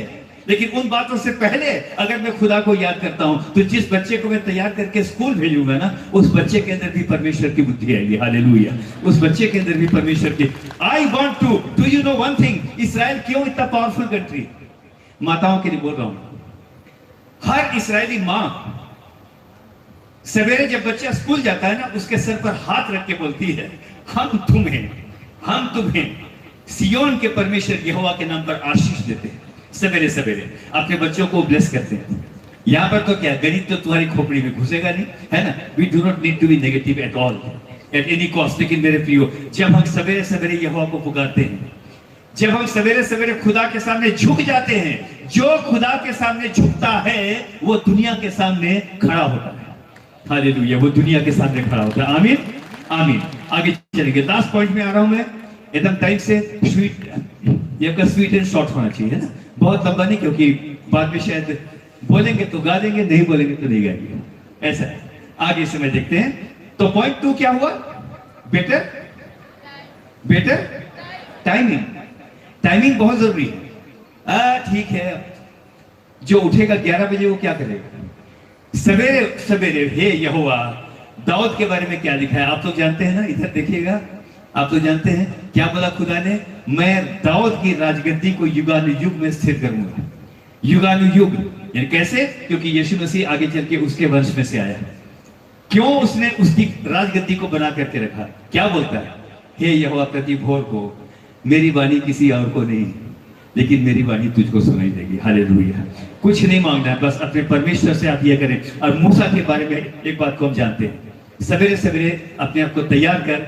लेकिन उन बातों से पहले अगर मैं खुदा को याद करता हूं, तो जिस बच्चे को मैं तैयार करके स्कूल भेजूंगा ना, उस बच्चे के अंदर भी परमेश्वर की बुद्धि आएगी। हालेलुया। उस बच्चे के अंदर भी परमेश्वर की। I want to do you know one thing, Israel क्यों इतना पावरफुल कंट्री? माताओं के लिए बोल रहा हूं। हर इस्राएली मां सवेरे जब बच्चा स्कूल जाता है ना, उसके सर पर हाथ रख के बोलती है, हम तुम्हें सियोन के परमेश्वर यहोवा के नाम पर आशीष देते हैं। सवेरे सवेरे अपने बच्चों को ब्लेस करते हैं। यहां पर तो क्या, गणित तो तुम्हारी खोपड़ी में घुसेगा नहीं, है ना। We do not need to be negative at all, at any cost. लेकिन मेरे प्रियो, जब हम सवेरे सवेरे यहोवा को पुकारते हैं, जब हम सवेरे सवेरे खुदा के सामने झुक जाते हैं, जो खुदा के सामने झुकता है वो दुनिया के सामने खड़ा होता है। हालेलुया। वो दुनिया के सामने खड़ा होता है। आमीन आमीन। आगे चलेंगे। लास्ट पॉइंट में आ रहा हूं मैं, एकदम टाइम से। स्वीट, ये स्वीट एंड शॉर्ट होना चाहिए, है ना, बहुत लंबा नहीं, क्योंकि बाद में शायद बोलेंगे तो गा देंगे, नहीं बोलेंगे तो नहीं गाएंगे, ऐसा है। आगे से मैं देखते हैं। तो पॉइंट 2 क्या हुआ? Better timing. टाइमिंग बहुत जरूरी है। ठीक है, जो उठेगा 11 बजे वो क्या करेगा? सवेरे सवेरे हे यहोवा। दाऊद के बारे में क्या लिखा है आप तो जानते हैं ना, इधर देखिएगा। आप तो जानते हैं क्या बोला खुदा ने? मैं दाऊद की राजगद्दी को युगानुयुग में स्थिर करूंगा। युगानुयुग यानी कैसे? क्योंकि यीशु मसीह आगे चल के उसके वंश में से आया। क्यों उसने उसकी राजगद्दी को बना करके रखा? क्या बोलता है? हे यहोवा, प्रति भोर को मेरी वाणी किसी और को नहीं, लेकिन मेरी वाणी तुझको सुनाई देगी। हालेलुया। कुछ नहीं मांगना है, बस अपने परमेश्वर से आप ये करें। और मूसा के बारे में एक बात को हम जानते हैं, सवेरे सवेरे अपने आप को तैयार कर,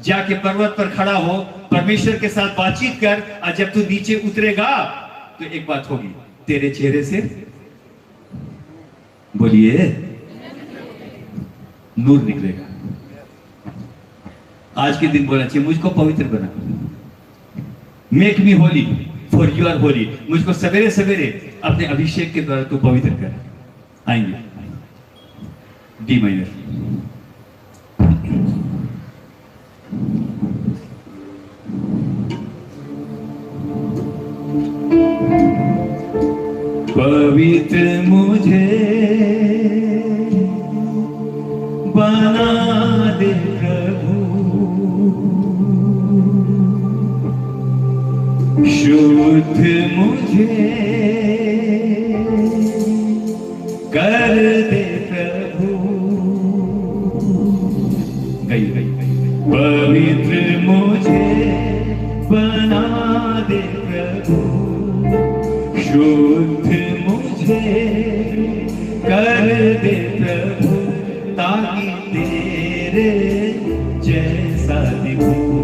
जाके पर्वत पर खड़ा हो, परमेश्वर के साथ बातचीत कर, और जब तू नीचे उतरेगा तो एक बात होगी, तेरे चेहरे से बोलिए नूर निकलेगा। आज के दिन बोलना चाहिए, मुझको पवित्र बना, make me holy for you are holy. मुझको सवेरे सवेरे अपने अभिषेक के द्वारा तू पवित्र कर। आएंगे डी माइनर। पवित्र मुझे बना दे प्रभु, शुद्ध मुझे कर दे प्रभु। गई गई पवित्र मुझे बना दे प्रभु, शुद्ध मुझे कर दे प्रभु, ताकि तेरे जैसा दिखूं,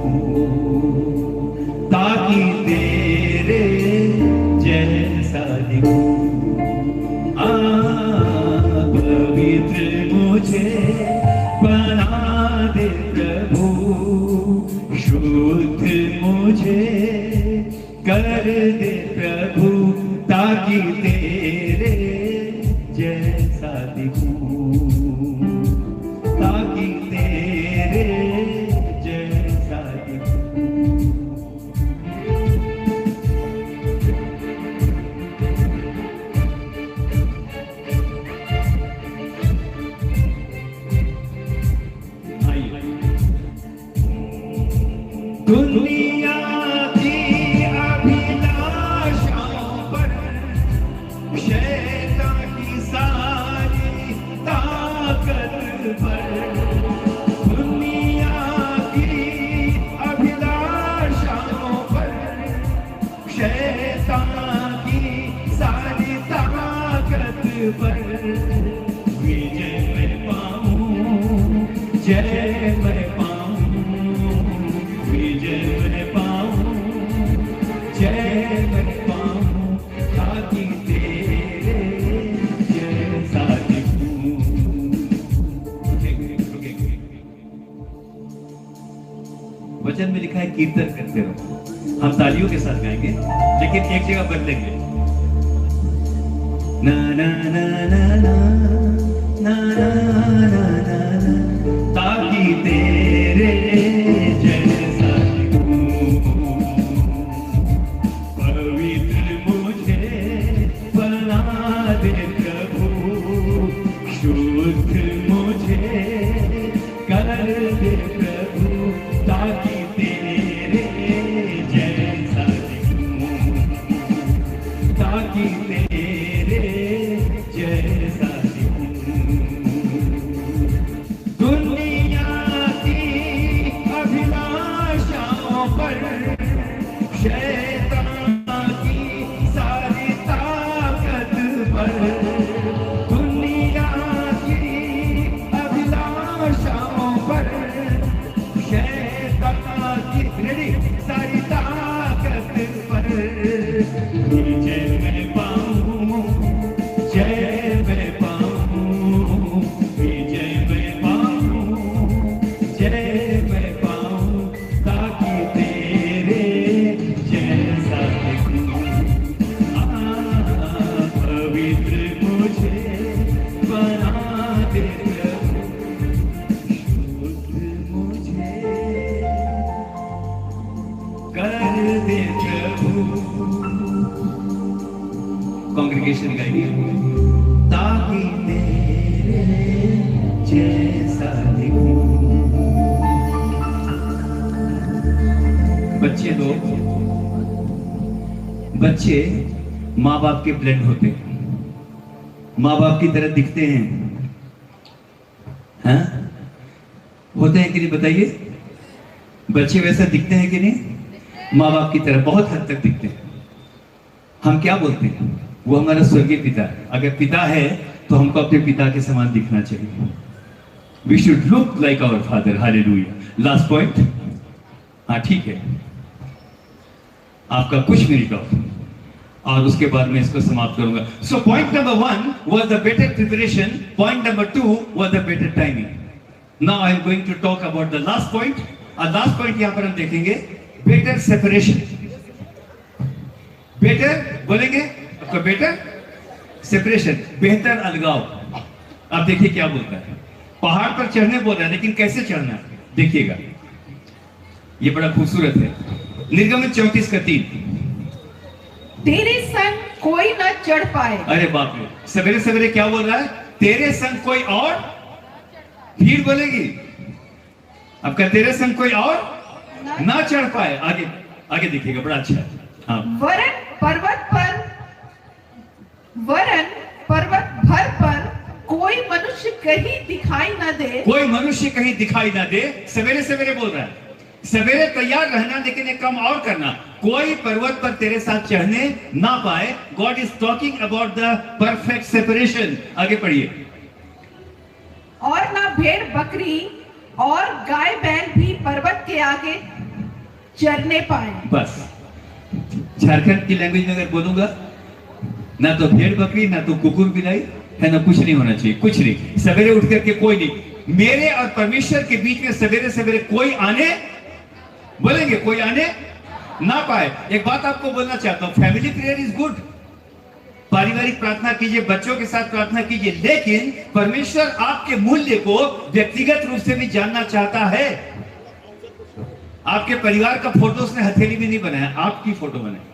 ताकि तेरे जैसा दिखूं। पवित्र मुझे बना दे प्रभु, शुद्ध मुझे कर दे प्रभु, ताकि तेरे जैसा दिखूं, ताकि तेरे जैसा दिखूं। दुनिया की अभिलाषाओं पर शैतान की सारी ताकत पर, दुनिया की अभिलाषाओं पर शैतान की सारी ताकत पर, विजय मैं पाऊं, जय मैं पाऊं, विजय मैं पाऊं, जय मैं पाऊं, ताकि तेरे जैसा दिखूं। वचन में लिखा है कीर्तन करते रहो। हम तालियों के साथ गाएंगे, लेकिन एक जगह बदलेंगे। ना ना ना ना ना ना ना ना ना, ताकि तेरे जैसा दिखूं। पवित्र मुझे ताकि तेरे जैसा दिखूं, ताकि तेरे जैसा दिखूं। दुनिया की अभिलाषाओं पर शैतान की सारी ताकत पर, दुनिया की अभिलाषाओं पर शैतान की सारी ताकत पर जय मैं पाऊं, जय मैं पाऊं, जय मैं पाऊं, जय मैं पाऊं, ताकि तेरे जैसा दिखूं। पवित्र मुझे बना दे प्रभु, शुद्ध मुझे कर दे प्रभु। कांग्रेगेशन गाइए, ताकि तेरे जैसा दिखूं। बच्चे लोग, बच्चे माँ बाप के ब्लेंड होते हैं, माँ बाप की तरह दिखते हैं, हाँ? होते हैं कि नहीं बताइए? बच्चे वैसा दिखते हैं कि नहीं? माँ बाप की तरह बहुत हद तक दिखते हैं। हम क्या बोलते हैं? वो हमारा स्वर्गीय पिता है। अगर पिता है तो हमको अपने पिता के समान दिखना चाहिए। We should look like our father. Hallelujah. Last point, हाँ ठीक है, आपका कुछ मिनट और उसके बाद मैं इसको समाप्त करूंगा। So point number 1 was the better preparation. Point number 2 was the better timing. Now I am going to talk about the last point. और लास्ट पॉइंट यहां पर हम देखेंगे बेटर सेपरेशन। बेटर बोलेंगे आपका, बेटर सेपरेशन, बेहतर अलगाव। अब देखिए क्या बोलता है। पहाड़ पर चढ़ने बोल रहा है, लेकिन कैसे चढ़ना है देखिएगा, ये बड़ा खूबसूरत है। निर्गमन 34:3, तेरे संग कोई न चढ़ पाए। अरे बाप रे, सवेरे सवेरे क्या बोल रहा है? तेरे संग कोई और, भीड़ बोलेगी आपका, तेरे संग कोई और ना चढ़ पाए। आगे आगे देखिएगा, बड़ा अच्छा है। हाँ, वरन पर्वत भर पर कोई मनुष्य कहीं दिखाई न दे। कोई मनुष्य कहीं दिखाई ना दे। सवेरे सवेरे बोल रहा है, सवेरे तैयार रहना, लेकिन एक काम और करना, कोई पर्वत पर तेरे साथ चढ़ने ना पाए। God is talking about the perfect separation. आगे पढ़िए। और ना भेड़ बकरी और गाय बैल भी पर्वत के आगे चरने पाए। बस झारखंड की लैंग्वेज में अगर बोलूंगा, ना तो भेड़ बकरी, ना तो कुकुर बिलाई है, ना कुछ नहीं होना चाहिए, कुछ नहीं। सवेरे उठ करके कोई नहीं, मेरे और परमेश्वर के बीच में सवेरे सवेरे कोई आने, बोलेंगे कोई आने ना पाए। एक बात आपको बोलना चाहता हूं, फैमिली प्रेयर इज गुड, पारिवारिक प्रार्थना कीजिए, बच्चों के साथ प्रार्थना कीजिए, लेकिन परमेश्वर आपके मूल्य को व्यक्तिगत रूप से भी जानना चाहता है। आपके परिवार का फोटो उसने हथेली में नहीं बनाया, आपकी फोटो बनाई।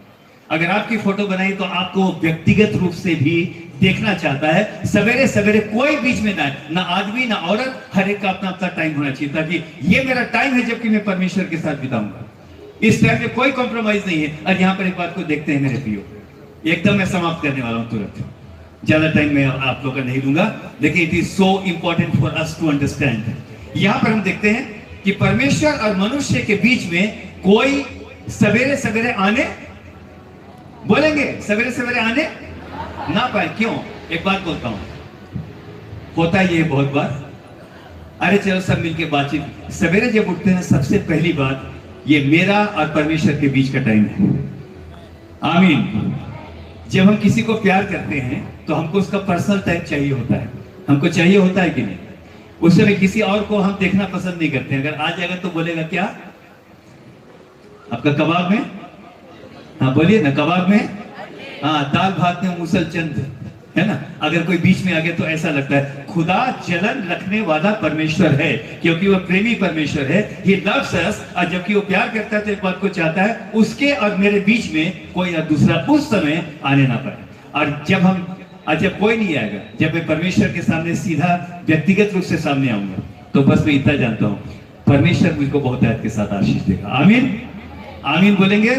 अगर आपकी फोटो बनाई तो आपको व्यक्तिगत रूप से भी देखना चाहता है। सवेरे सवेरे कोई बीच में ना है, ना आदमी ना औरत, हर एक का अपना अपना टाइम होना चाहिए, ताकि ये मेरा टाइम है जबकि मैं परमेश्वर के साथ बिताऊंगा। इस टाइम में कोई कॉम्प्रोमाइज नहीं है। और यहाँ पर एक बात को देखते हैं मेरे प्रियो, एकदम मैं समाप्त करने वाला हूं तुरंत, ज्यादा टाइम मैं आप लोगों का नहीं दूंगा, लेकिन it is so important for us to understand. यहां पर हम देखते हैं कि परमेश्वर और मनुष्य के बीच में कोई सवेरे सवेरे आने, बोलेंगे सवेरे सवेरे आने ना पाए। क्यों? एक बात बोलता हूं, होता ये बहुत बार, अरे चलो सब मिलके बातचीत। सवेरे जब उठते हैं सबसे पहली बात, ये मेरा और परमेश्वर के बीच का टाइम है। आमीन। जब हम किसी को प्यार करते हैं तो हमको उसका पर्सनल टाइम चाहिए होता है, हमको चाहिए होता है कि नहीं? उस समय किसी और को हम देखना पसंद नहीं करते। अगर आ जाएगा तो बोलेगा क्या आपका कबाब में, हाँ बोलिए ना, कबाब में, हाँ दाल भात में मूसल चंद, है ना। अगर कोई बीच में आ गया तो ऐसा लगता है खुदा जलन रखने वाला परमेश्वर है, क्योंकि वो प्रेमी परमेश्वर है। He loves us। और जबकि वो प्यार करता है तो एक बात को चाहता है, उसके और मेरे बीच में कोई और दूसरा उस समय आने ना पाए। और जब कोई नहीं आएगा, जब मैं परमेश्वर के सामने सीधा व्यक्तिगत रूप से सामने आऊंगा, तो बस मैं इतना जानता हूं, परमेश्वर मुझको बहुतायत के साथ आशीष देगा। आमीन, आमीन बोलेंगे,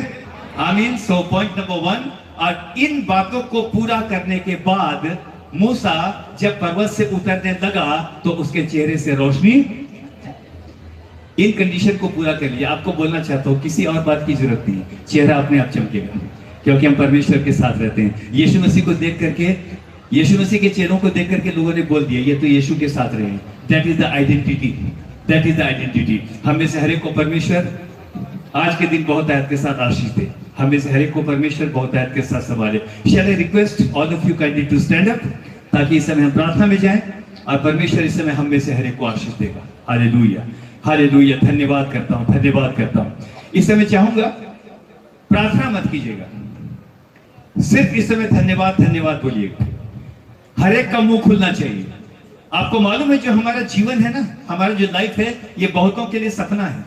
आमीन। सो पॉइंट नंबर 1, और इन बातों को पूरा करने के बाद मूसा जब पर्वत से उतरने लगा तो उसके चेहरे से रोशनी, इन कंडीशन को पूरा कर लिया। आपको बोलना चाहता हूं, किसी और बात की जरूरत नहीं, चेहरा अपने आप चमकेगा, क्योंकि हम परमेश्वर के साथ रहते हैं। यीशु मसीह को देख करके, यीशु मसीह के चेहरों को देख करके लोगों ने बोल दिया ये तो यीशु के साथ रहे हैं। That is the identity, that is the identity. हमें से हर एक को परमेश्वर आज के दिन बहुत आयत के साथ आशीष दे, हमें से हर एक को परमेश्वर बहुत आयत के साथ संभाले। Shall I request all of you kindly to stand up, ताकि इस समय हम प्रार्थना में जाएं और परमेश्वर इस समय हम में से हर एक को आशीष देगा। Hallelujah, hallelujah. धन्यवाद करता हूं, धन्यवाद करता हूं। इस समय चाहूंगा प्रार्थना मत कीजिएगा, सिर्फ इस समय धन्यवाद धन्यवाद बोलिएगा। हर एक का मुंह खुलना चाहिए। आपको मालूम है जो हमारा जीवन है ना, हमारा जो लाइफ है, ये बहुतों के लिए सपना है।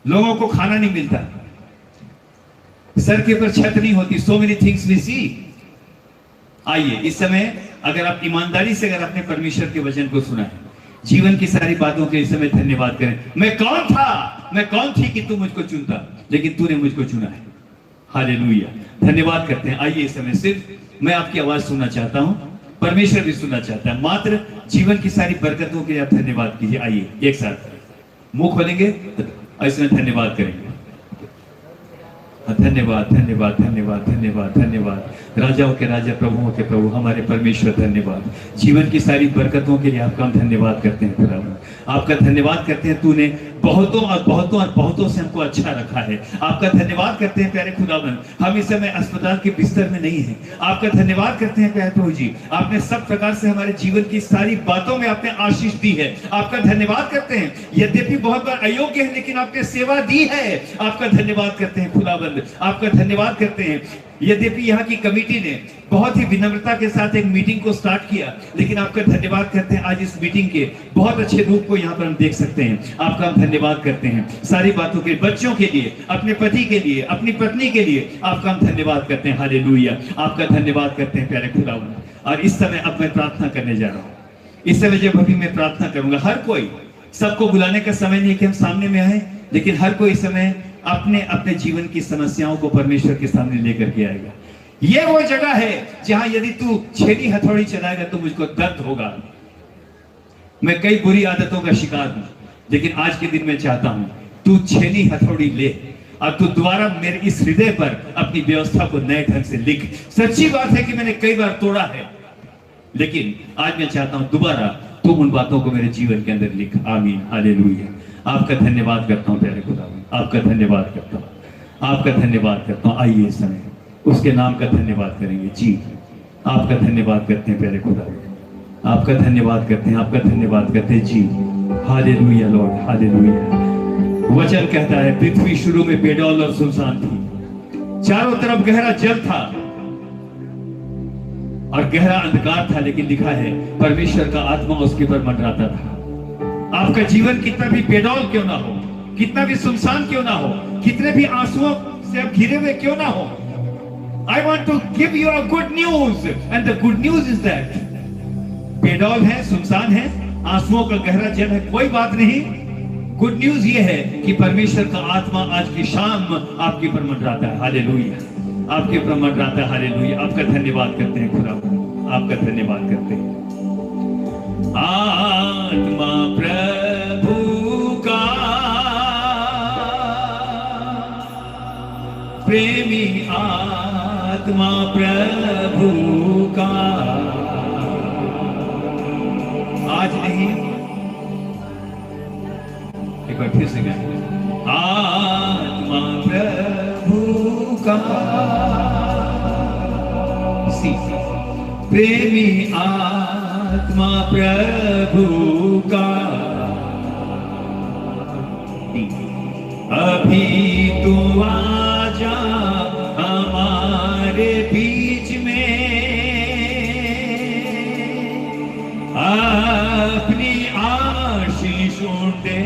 लोगों को खाना नहीं मिलता, सर के ऊपर छत नहीं होती, सो मेनी थिंग्स वी सी। आइए इस समय अगर आप ईमानदारी से अगर आपने परमेश्वर के वचन को सुना है, जीवन की सारी बातों के इस समय धन्यवाद करें। मैं कौन था, मैं कौन थी कि तू मुझको चुनता, लेकिन तूने मुझको चुना है। हालेलुया, धन्यवाद करते हैं। आइए इस समय सिर्फ मैं आपकी आवाज सुनना चाहता हूं, परमेश्वर भी सुनना चाहता है। मात्र जीवन की सारी बरकतों के लिए आप धन्यवाद कीजिए। आइए एक साथ मुंह खोलेंगे और इसमें धन्यवाद करेंगे। धन्यवाद, धन्यवाद, धन्यवाद, धन्यवाद, धन्यवाद। राजाओं के राजा, प्रभुओं के प्रभु, हमारे परमेश्वर धन्यवाद। जीवन की सारी बरकतों के लिए आपका हम धन्यवाद करते हैं प्रभु। आपका धन्यवाद करते हैं, तूने बहुतों और बहुतों और बहुतों से हमको अच्छा रखा है। आपका धन्यवाद करते हैं प्यारे खुदावन, हम इस समय अस्पताल के बिस्तर में नहीं हैं। आपका धन्यवाद करते हैं प्यारे प्रभु जी, आपने सब प्रकार से हमारे जीवन की सारी बातों में आपने आशीष दी है। आपका धन्यवाद करते हैं, यद्यपि बहुत बार अयोग्य है लेकिन आपने सेवा दी है। आपका धन्यवाद करते हैं खुदावंद, आपका धन्यवाद करते हैं। यद्यपि यहाँ की कमेटी ने बहुत ही विनम्रता के साथ एक मीटिंग को स्टार्ट किया, लेकिन आपका धन्यवाद करते हैं, आज इस मीटिंग के बहुत अच्छे रूप को यहाँ पर हम देख सकते हैं। आपका हम धन्यवाद करते हैं सारी बातों के, बच्चों के लिए, अपने पति के लिए, अपनी पत्नी के लिए आपका हम धन्यवाद करते हैं। हालेलुया, आपका धन्यवाद करते हैं प्यारे खुदावन। और इस समय अब मैं प्रार्थना करने जा रहा हूँ। इस समय जब अभी मैं प्रार्थना करूंगा, हर कोई, सबको बुलाने का समय नहीं कि हम सामने में आए, लेकिन हर कोई इस समय अपने अपने जीवन की समस्याओं को परमेश्वर के सामने लेकर के आएगा। यह वो जगह है जहां यदि तू छेनी हथौड़ी चलाएगा तो मुझको दर्द होगा। मैं कई बुरी आदतों का शिकार हूं, लेकिन आज के दिन मैं चाहता हूं तू छेनी हथौड़ी ले और तू दोबारा मेरे इस हृदय पर अपनी व्यवस्था को नए ढंग से लिख। सच्ची बात है कि मैंने कई बार तोड़ा है, लेकिन आज मैं चाहता हूं दोबारा तू उन बातों को मेरे जीवन के अंदर लिख। आमीन, हालेलुया। आपका धन्यवाद करता हूं प्यारे खुदावन, आपका धन्यवाद करता हूं, आपका धन्यवाद करता हूं। आइए इस समय उसके नाम का धन्यवाद करेंगे। जी, आपका धन्यवाद करते हैं प्यारे खुदावन, आपका धन्यवाद करते हैं, आपका धन्यवाद करते हैं। जी, हालेलुया लॉर्ड, हालेलुया। वचन कहता है पृथ्वी शुरू में बेडौल और सुनसान थी, चारों तरफ गहरा जल था और गहरा अंधकार था, लेकिन लिखा है परमेश्वर का आत्मा उसके पर मंडराता था। आपका जीवन कितना भी बेडौल क्यों ना हो, कितना भी सुनसान क्यों ना हो, कितने भी आंसुओं से आप घिरे हुए क्यों ना हो, I want to give you a good news, and the good news is that बेडौल है, सुनसान है, आंसुओं का गहरा जल है, कोई बात नहीं। गुड न्यूज ये है कि परमेश्वर का आत्मा आज की शाम आपके ऊपर मंडराता है। हालेलुया, आपके ऊपर मंडराता है। हालेलुया, आपका धन्यवाद करते हैं खुदा, आपका धन्यवाद करते हैं। आत्मा प्रभु का प्रेमी, आत्मा प्रभु का आज नहीं, एक बार फिर से गाएं। आत्मा प्रभु का प्रेमी, आत्मा प्रभु का अभी तू आजा हमारे बीच में, अपनी आशीष दे।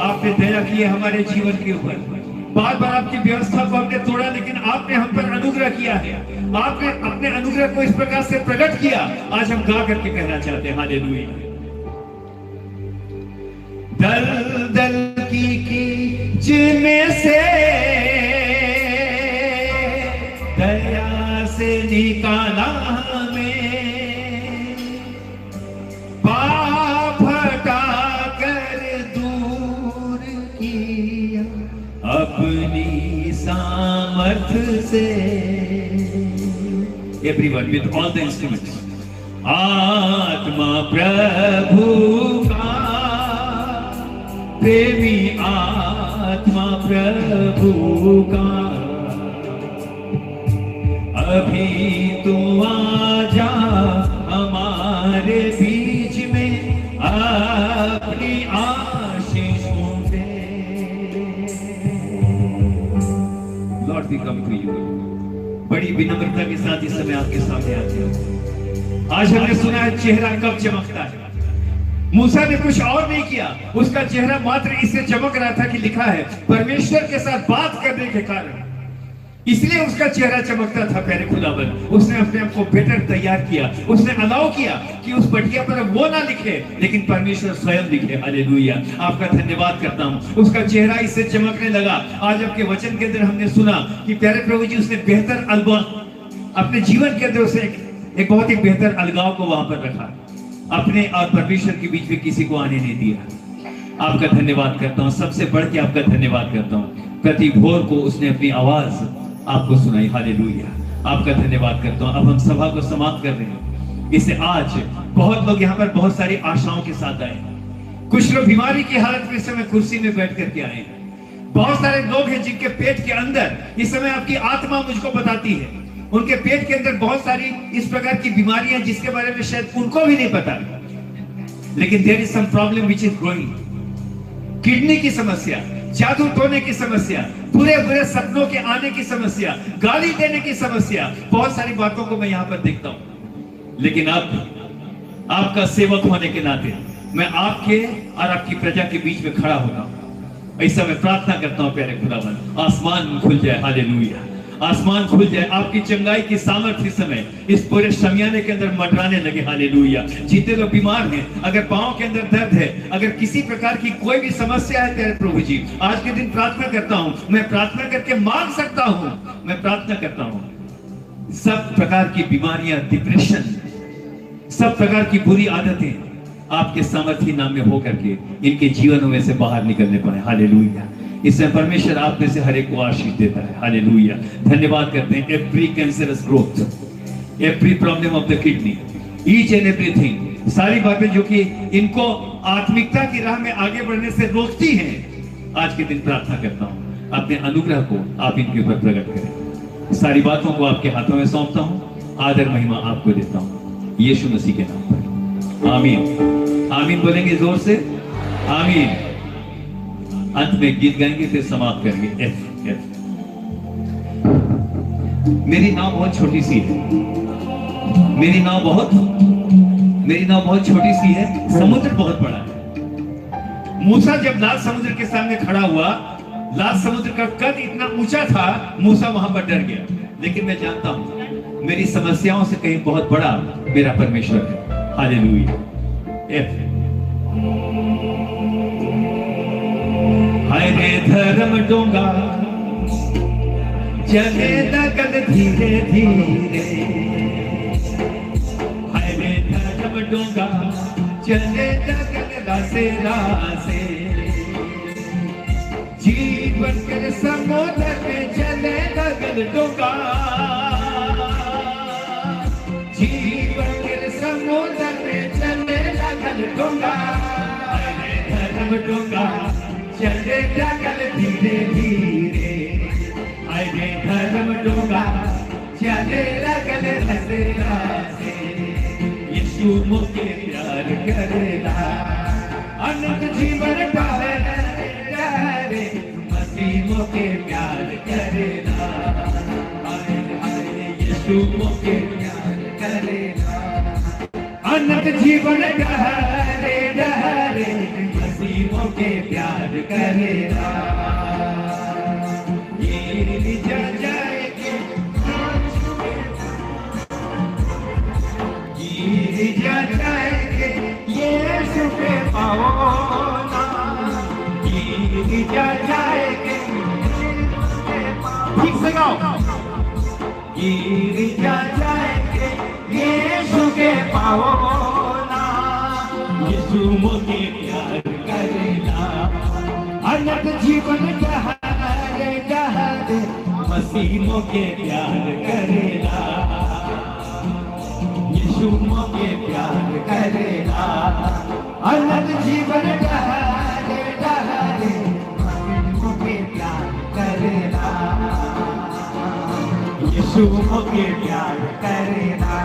आपने दया की है हमारे जीवन के ऊपर, बार बार आपकी व्यवस्था को हमने तोड़ा, लेकिन आपने हम पर अनुग्रह किया है। आपने अपने अनुग्रह को इस प्रकार से प्रकट किया, आज हम गा करके कहना चाहते हैं हालेलुया। दल दल की कीच में से दया से निकाला हमें, पाप हटा कर दूर किया अपनी सामर्थ से। Everyone with all the instruments. आत्मा प्रभु का, प्रेमी आत्मा प्रभु का, अभी तू आजा हमारे बीच में अपनी आशीषों दे। Lord we come to you, बड़ी विनम्रता के साथ इस समय आपके सामने आते हैं। आज हमने सुना है चेहरा कब चमकता है। मूसा ने कुछ और नहीं किया, उसका चेहरा मात्र इससे चमक रहा था कि लिखा है परमेश्वर के साथ बात करने के कारण, इसलिए उसका चेहरा चमकता था। प्यारे खुदाबंद, उसने अपने आप को बेटर तैयार किया, उसने अलाउ किया कि उस पटिया पर वो ना लिखे लेकिन परमेश्वर स्वयं लिखे। हालेलुया, आपका धन्यवाद करता हूं। उसका चेहरा इससे चमकने लगा। आज आपके वचन के अंदर हमने सुना कि प्यारे प्रभु जी उसने बेहतर अलगाव अपने जीवन के अंदर, उसे एक बहुत ही बेहतर अलगाव को वहां पर रखा, अपने और परमेश्वर के बीच में किसी को आने नहीं दिया। आपका धन्यवाद करता हूं, सबसे बढ़ के आपका धन्यवाद करता हूं। प्रति भोर को उसने अपनी आवाज आपको सुनाई। हालेलुया, आपका धन्यवाद करता हूं। अब हम सभा को समाप्त कर रहे हैं। इसे आज बहुत लोग यहाँ पर बहुत सारी आशाओं के साथ आए, कुछ लोग बीमारी की हालत में इस समय कुर्सी में बैठ करके आए हैं। बहुत सारे लोग हैं जिनके पेट के अंदर इस समय आपकी आत्मा मुझको बताती है, उनके पेट के अंदर बहुत सारी इस प्रकार की बीमारियां जिसके बारे में शायद उनको भी नहीं पता, लेकिन there is some problem which is growing. Kidney की समस्या, जादू टोने की समस्या, बुरे बुरे सपनों के आने की समस्या, गाली देने की समस्या, बहुत सारी बातों को मैं यहाँ पर देखता हूं। लेकिन अब आपका सेवक होने के नाते मैं आपके और आपकी प्रजा के बीच में खड़ा होता हूं। इस समय प्रार्थना करता हूं प्यारे खुदावन, आसमान खुल जाए। हालेलुया, आसमान खुल जाए, आपकी चंगाई की सामर्थ्य इस समय इस पूरे शमियाने के अंदर मंडराने लगे। हालेलुया, जितने लोग बीमार हैं, अगर पांव के अंदर दर्द है, अगर किसी प्रकार की कोई भी समस्या है तेरे प्रभु जी, आज के दिन प्रार्थना करता हूं, मैं प्रार्थना करके मांग सकता हूं, मैं प्रार्थना करता हूं सब प्रकार की बीमारियां, डिप्रेशन, सब प्रकार की बुरी आदतें आपके सामर्थ्य नाम में होकर के इनके जीवनों में से बाहर निकलने पाए। हालेलुया, इससे परमेश्वर आप में से हर एक को आशीष देता है। हालेलुया, धन्यवाद करते हैं। Every cancerous growth, every problem of the kidney, each and everything, सारी बातें जो कि इनको आत्मिकता की राह में आगे बढ़ने से रोकती हैं, आज के दिन प्रार्थना करता हूं अपने अनुग्रह को आप इनके ऊपर प्रकट करें। सारी बातों को आपके हाथों में सौंपता हूं, आदर महिमा आपको देता हूं, यीशु मसीह के नाम पर आमीन। आमीन बोलेंगे जोर से, आमीन। अंत में गीत गाएंगे, फिर समाप्त करेंगे। F F. मेरी नाव बहुत छोटी सी है, मेरी नाव बहुत छोटी सी है, समुद्र बहुत बड़ा है। मूसा जब लाल समुद्र के सामने खड़ा हुआ, लाल समुद्र का कद इतना ऊंचा था, मूसा वहां पर डर गया। लेकिन मैं जानता हूं मेरी समस्याओं से कहीं बहुत बड़ा मेरा परमेश्वर है। हालेलुया। एफ। हाय रे धर्म डोंगा चले दगल धीरे धीरे, हाय रे धर्म डोंगा चले दगल रासे रासे, जीवन के समुद्र में चले दगल डोंगा, जीवन के समुद्र में चले दगल डोंगा, हाय रे धर्म डोंगा चले दगल धीरे धीरे, हाय रे धर्म डोंगा चले दगल रासे रासे, यीशु मुझे प्यार करेगा, अनंत जीवन पावे रे, मसीह मुझे प्यार करेगा, यीशु मुझे प्यार करेगा, अनंत जीवन डहरे डहरे, मसीह मुझे प्यार करेगा। ये जा जाएगी गिर जाएंगे, ठीक से गाओ, गिर जाएंगे यीशु के पाँव ना, यीशु मुझे प्यार करेगा, अनंत जीवन डहरे डहरे मसीह मुझे प्यार करेगा, यीशु मुझे प्यार करेगा, अनंत जीवन डहरे डहरे मसीह मुझे प्यार करेगा, यीशु मुझे प्यार करेगा,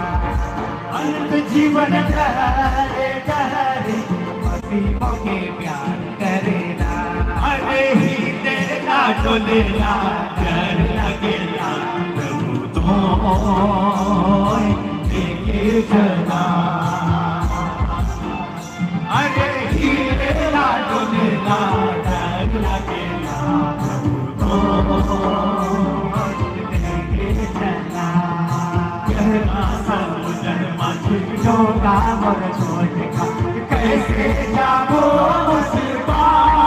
अनंत जीवन डहरे डहरे मसीह मुझे प्यार करेगा, अरे ही तेरा डोलेगा डर लगेगा प्रभु तो लेके चला, अरे ही तेरा डोलेगा डर लगेगा प्रभु तो लेके चला, गहरा समुद्र माझी डोगा मोर छोड़ का कैसे जाबो उस पार,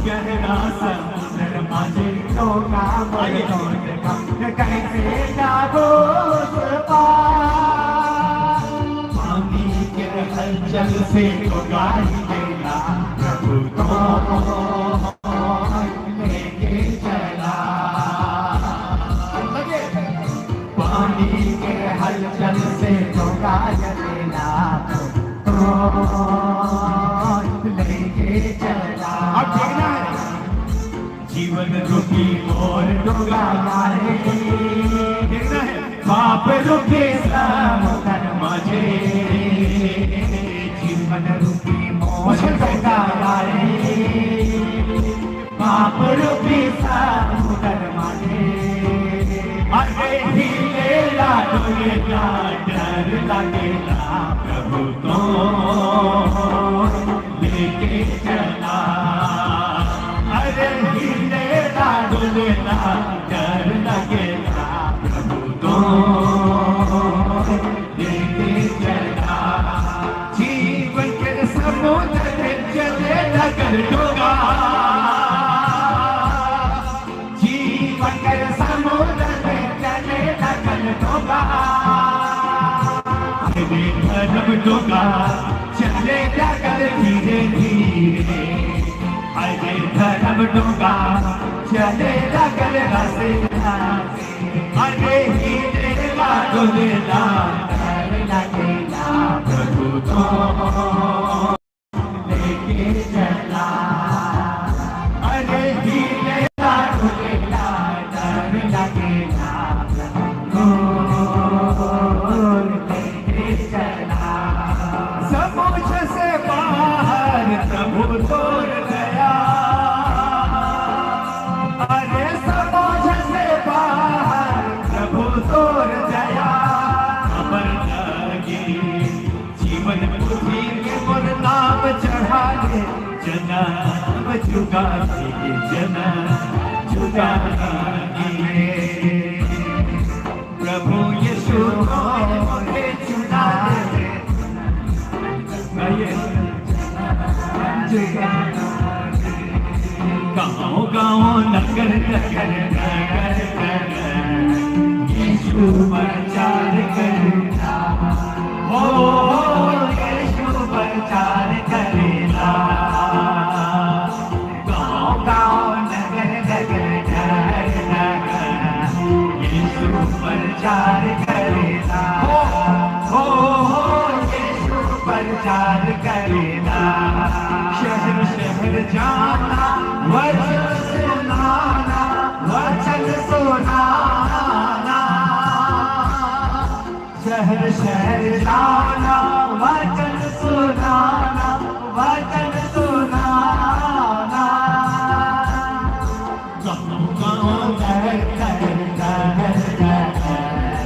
गहरा समुद्र माझी डोगा मोर छोड़ का कैसे जाबो उस पार, पानी के हलचल से डोगा लेगा प्रभु तो लेके चला, पानी के हलचल से डोगा लेगा तो लेके चला, अब देखना है जीवन रूपी मोर डोगा मारे, देखना है पाप रूपी समुद्र माझे, जीवन रूपी मोर डोगा मारे, पाप रूपी समुद्र माझे, अरे हिलेला डोलेला डर लगेला प्रभु तो लेके चला, अरे हिलेला डोलेला डर लगेला प्रभु तो लेके चला, जीवन के समुद्र में चले लगल डोगा, जीवन के समुद्र में चले लगल डोगा, अरे धर्म डोगा चले लगल धीरे धीरे, अरे धर्म डोगा चले लगल हंसे हंसे, अरे हिलेला डोलेला डर लगेला प्रभु तो लेके चला, अरे हिलेला डोलेला डर लगेला प्रभु लेके चला, समझ से बाहर प्रभु तोड़ गया, अरे समझ से बाहर प्रभु तोड़ गया, खबर लगी जीवन बुद्धि के मोर नाम चढ़ा ले, जन्म चुका के जन्म चुका के प्रभु यीशु को मुझे चुना दे, गाँव गाँव नगर नगर नगर नगर यीशु प्रचार करेला, हो यीशु प्रचार करेला, गाँव गाँव नगर नगर नगर नगर यीशु प्रचार करेला, हो यीशु प्रचार करेला, शहर शहर जाना वचन सुनाना, वचन सुनाना, शहर शहर जाना वचन सुनाना, वचन सुनाना, गाँव गाँव नगर नगर नगर नगर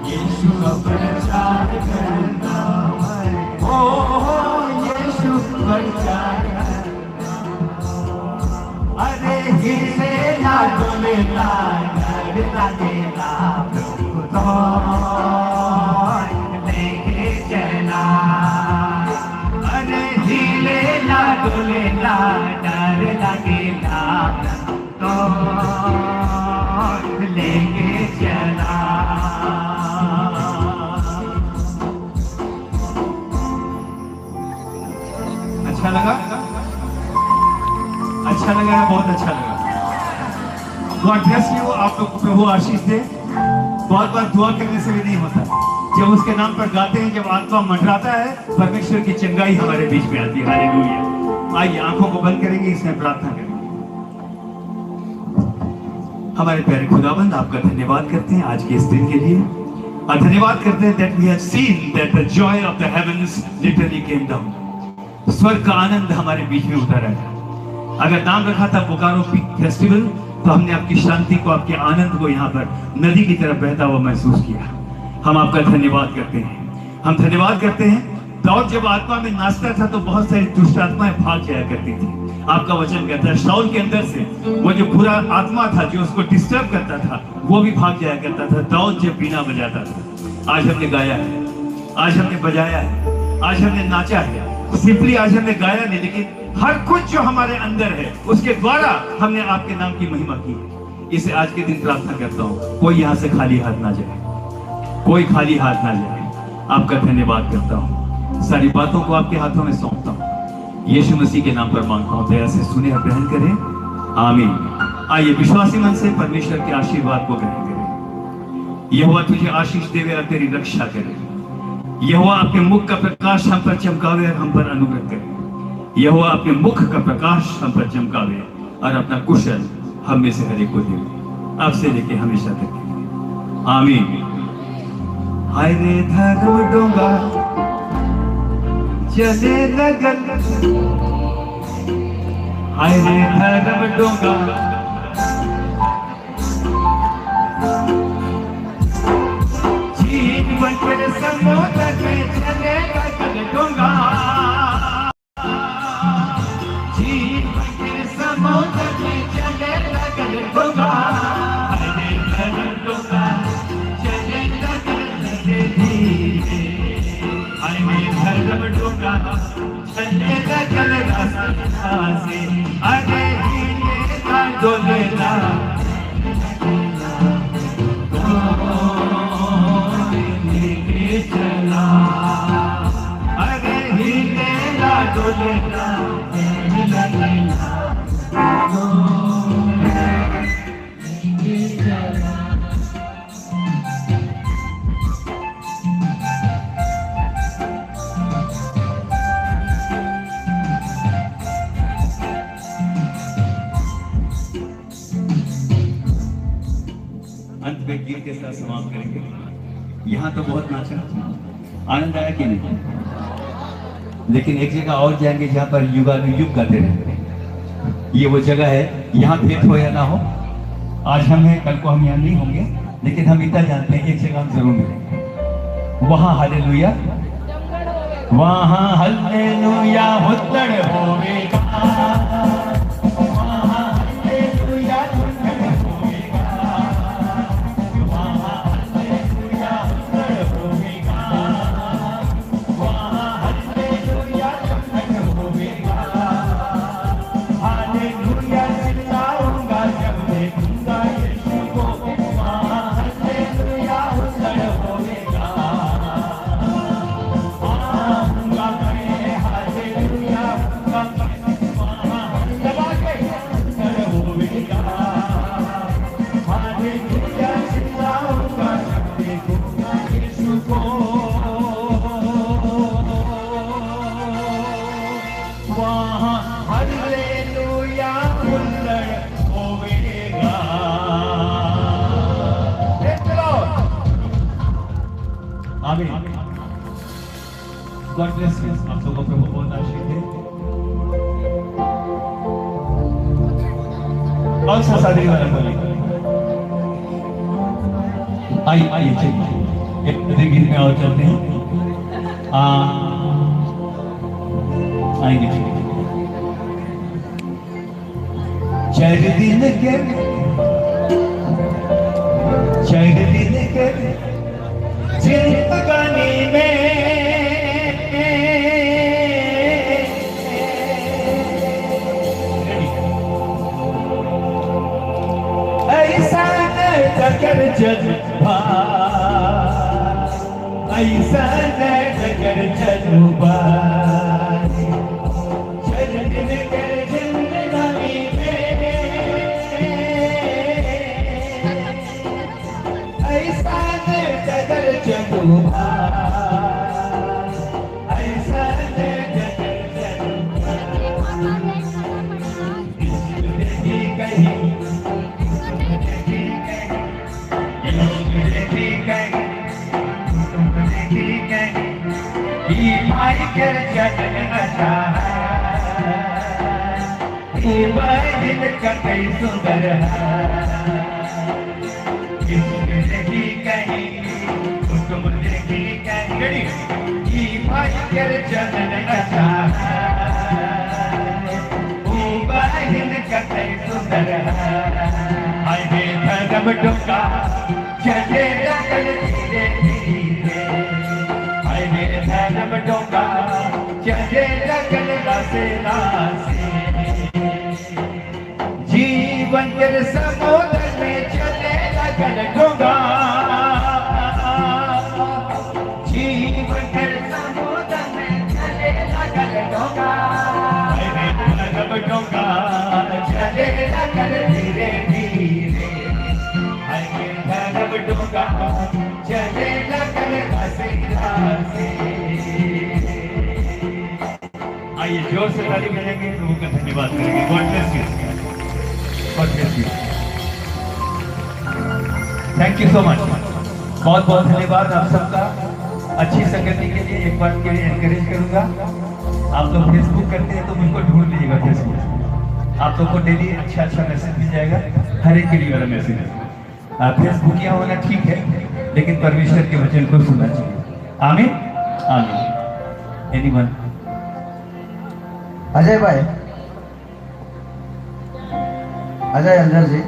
यीशु का प्रचार करना, हो यीशु प्रचार करना, अरे हिलेला डोलेला डर लगेला प्रभु तो लेके चला, अरे हिलेला डोलेला डर लगेला तो लेके चला। अच्छा लगा? अच्छा लगा, बहुत अच्छा लगा। God bless you. आप लोग को प्रभु आशीष दे। बहुत बार दुआ करने से भी नहीं होता, जब उसके नाम पर गाते हैं, जब आत्मा मंडराता है, परमेश्वर की चंगाई हमारे बीच में आती है। हालेलुया। आइए आंखों को बंद करेंगे, इसमें प्रार्थना करेंगे। हमारे प्यारे खुदाबंद, आपका धन्यवाद करते हैं आज के इस दिन के लिए, और धन्यवाद करते हैं that we have seen that the joy of the heavens literally came down। स्वर्ग का आनंद हमारे बीच में उतर आया। अगर नाम रखा था बोकारो पीक फेस्टिवल, तो हमने आपकी शांति को, आपके आनंद को यहाँ पर नदी की तरफ बहता हुआ महसूस किया। हम आपका धन्यवाद करते हैं। हम धन्यवाद करते हैं, दाऊद जब आत्मा में नाचता था तो बहुत सारी दुष्ट आत्माएं भाग जाया करती थी। आपका वचन कहता है शाऊल के अंदर से वो जो बुरा आत्मा था, जो उसको डिस्टर्ब करता था, वो भी भाग जाया करता था दाऊद जब बीना बजाता था। आज हमने गाया है, आज हमने बजाया है, आज हमने नाचा है। सिंपली आज हमने गाया नहीं, लेकिन हर कुछ जो हमारे अंदर है उसके द्वारा हमने आपके नाम की महिमा की है। इसे आज के दिन प्रार्थना करता हूँ, कोई यहाँ से खाली हाथ ना जाए, कोई खाली हाथ ना जाए। आपका धन्यवाद करता हूँ, सारी बातों को आपके हाथों में सौंपता हूँ। यीशु मसीह के नाम पर मांगता हूँ, दया से सुने और ग्रहण करें। आमीन। आइए विश्वासी मन से परमेश्वर के आशीर्वाद को ग्रहण करें। यहोवा तुझे आशीष देवे और तेरी रक्षा करे। यहोवा अपने मुख का प्रकाश हम पर चमकावे और हम पर अनुग्रह करे। यहोवा अपने मुख का प्रकाश हम पर चमकावे और अपना कुशल हम में से हर एक को दे, अब से लेके हमेशा तक। आमीन। हाय रे धर्म डोंगा चले लगन, हाय रे धर्म डोंगा जीवन के समुद्र में चले लगन डोंगा, जीवन के समुद्र में चले लगन डोंगा। हाय रे धर्म डोंगा चले लगन धीरे, हाय रे धर्म डोंगा चले लगन रास्ता से, अरे हिले का डोलेला लेके चला, अरे हिले का डोलेला अंत में गीत के साथ समाप्त करेंगे। यहाँ तो बहुत नाचा, आनंद आया कि नहीं? लेकिन एक जगह और जाएंगे जहाँ पर युगानुयुग गाते रहेंगे। ये वो जगह है, यहाँ भेंट हो या ना हो, आज हम हैं, कल को हम यहाँ नहीं होंगे, लेकिन हम इतना जानते हैं एक जगह हम जरूर मिलेंगे। वहाँ हालेलुया, वहाँ हालेलुया हुल्लड़ होवेगा, गॉड ब्लेस यू। आप लोगों को प्रभु बहुत आशीष दे। और सादरी वाला बोलिए। आइए चलिए एक गीत में और चलते हैं। आएंगे चार दिन के जिंदगानी में डगर जज्बा ऐसा डगर जज्बा चरण कर जिंदगानी में ऐसा डगर जज्बा ऐसा डगर भाई कर जगन नशा बहिन कई सुंदर देखी कहीं तुम देखी कहीं भाई कर जगन नशा बहिन कई सुंदर आए धर्म डुका चले लगन धीरे धीरे धर्म डोंगा चले लगन रासे रासे जीवन के समुद्र में चले लगन डोंगा जीवन के समुद्र में चले लगन डोंगा धर्म डोंगा चले लगन धीरे धीरे धर्म डोंगा चले लगन रासे रासे। आइए जोर से ताली बजाएंगे, लोगों का धन्यवाद करेंगे। God bless you, God bless you, thank you so much. बहुत बहुत धन्यवाद आप सबका। अच्छी संगति के लिए एक बार के लिए एनकरेज करूंगा। आप लोग फेसबुक करते हैं तो मुझको ढूंढ लीजिएगा फेसबुक, आप लोग को डेली अच्छा अच्छा मैसेज मिल जाएगा, हर एक के लिए वाला मैसेज है। फेसबुक यहाँ होना ठीक है, लेकिन परमेश्वर के वचन को सुनना चाहिए। आमीन आमीन। एनीवन? अजय भाई, अजय अंजर जी।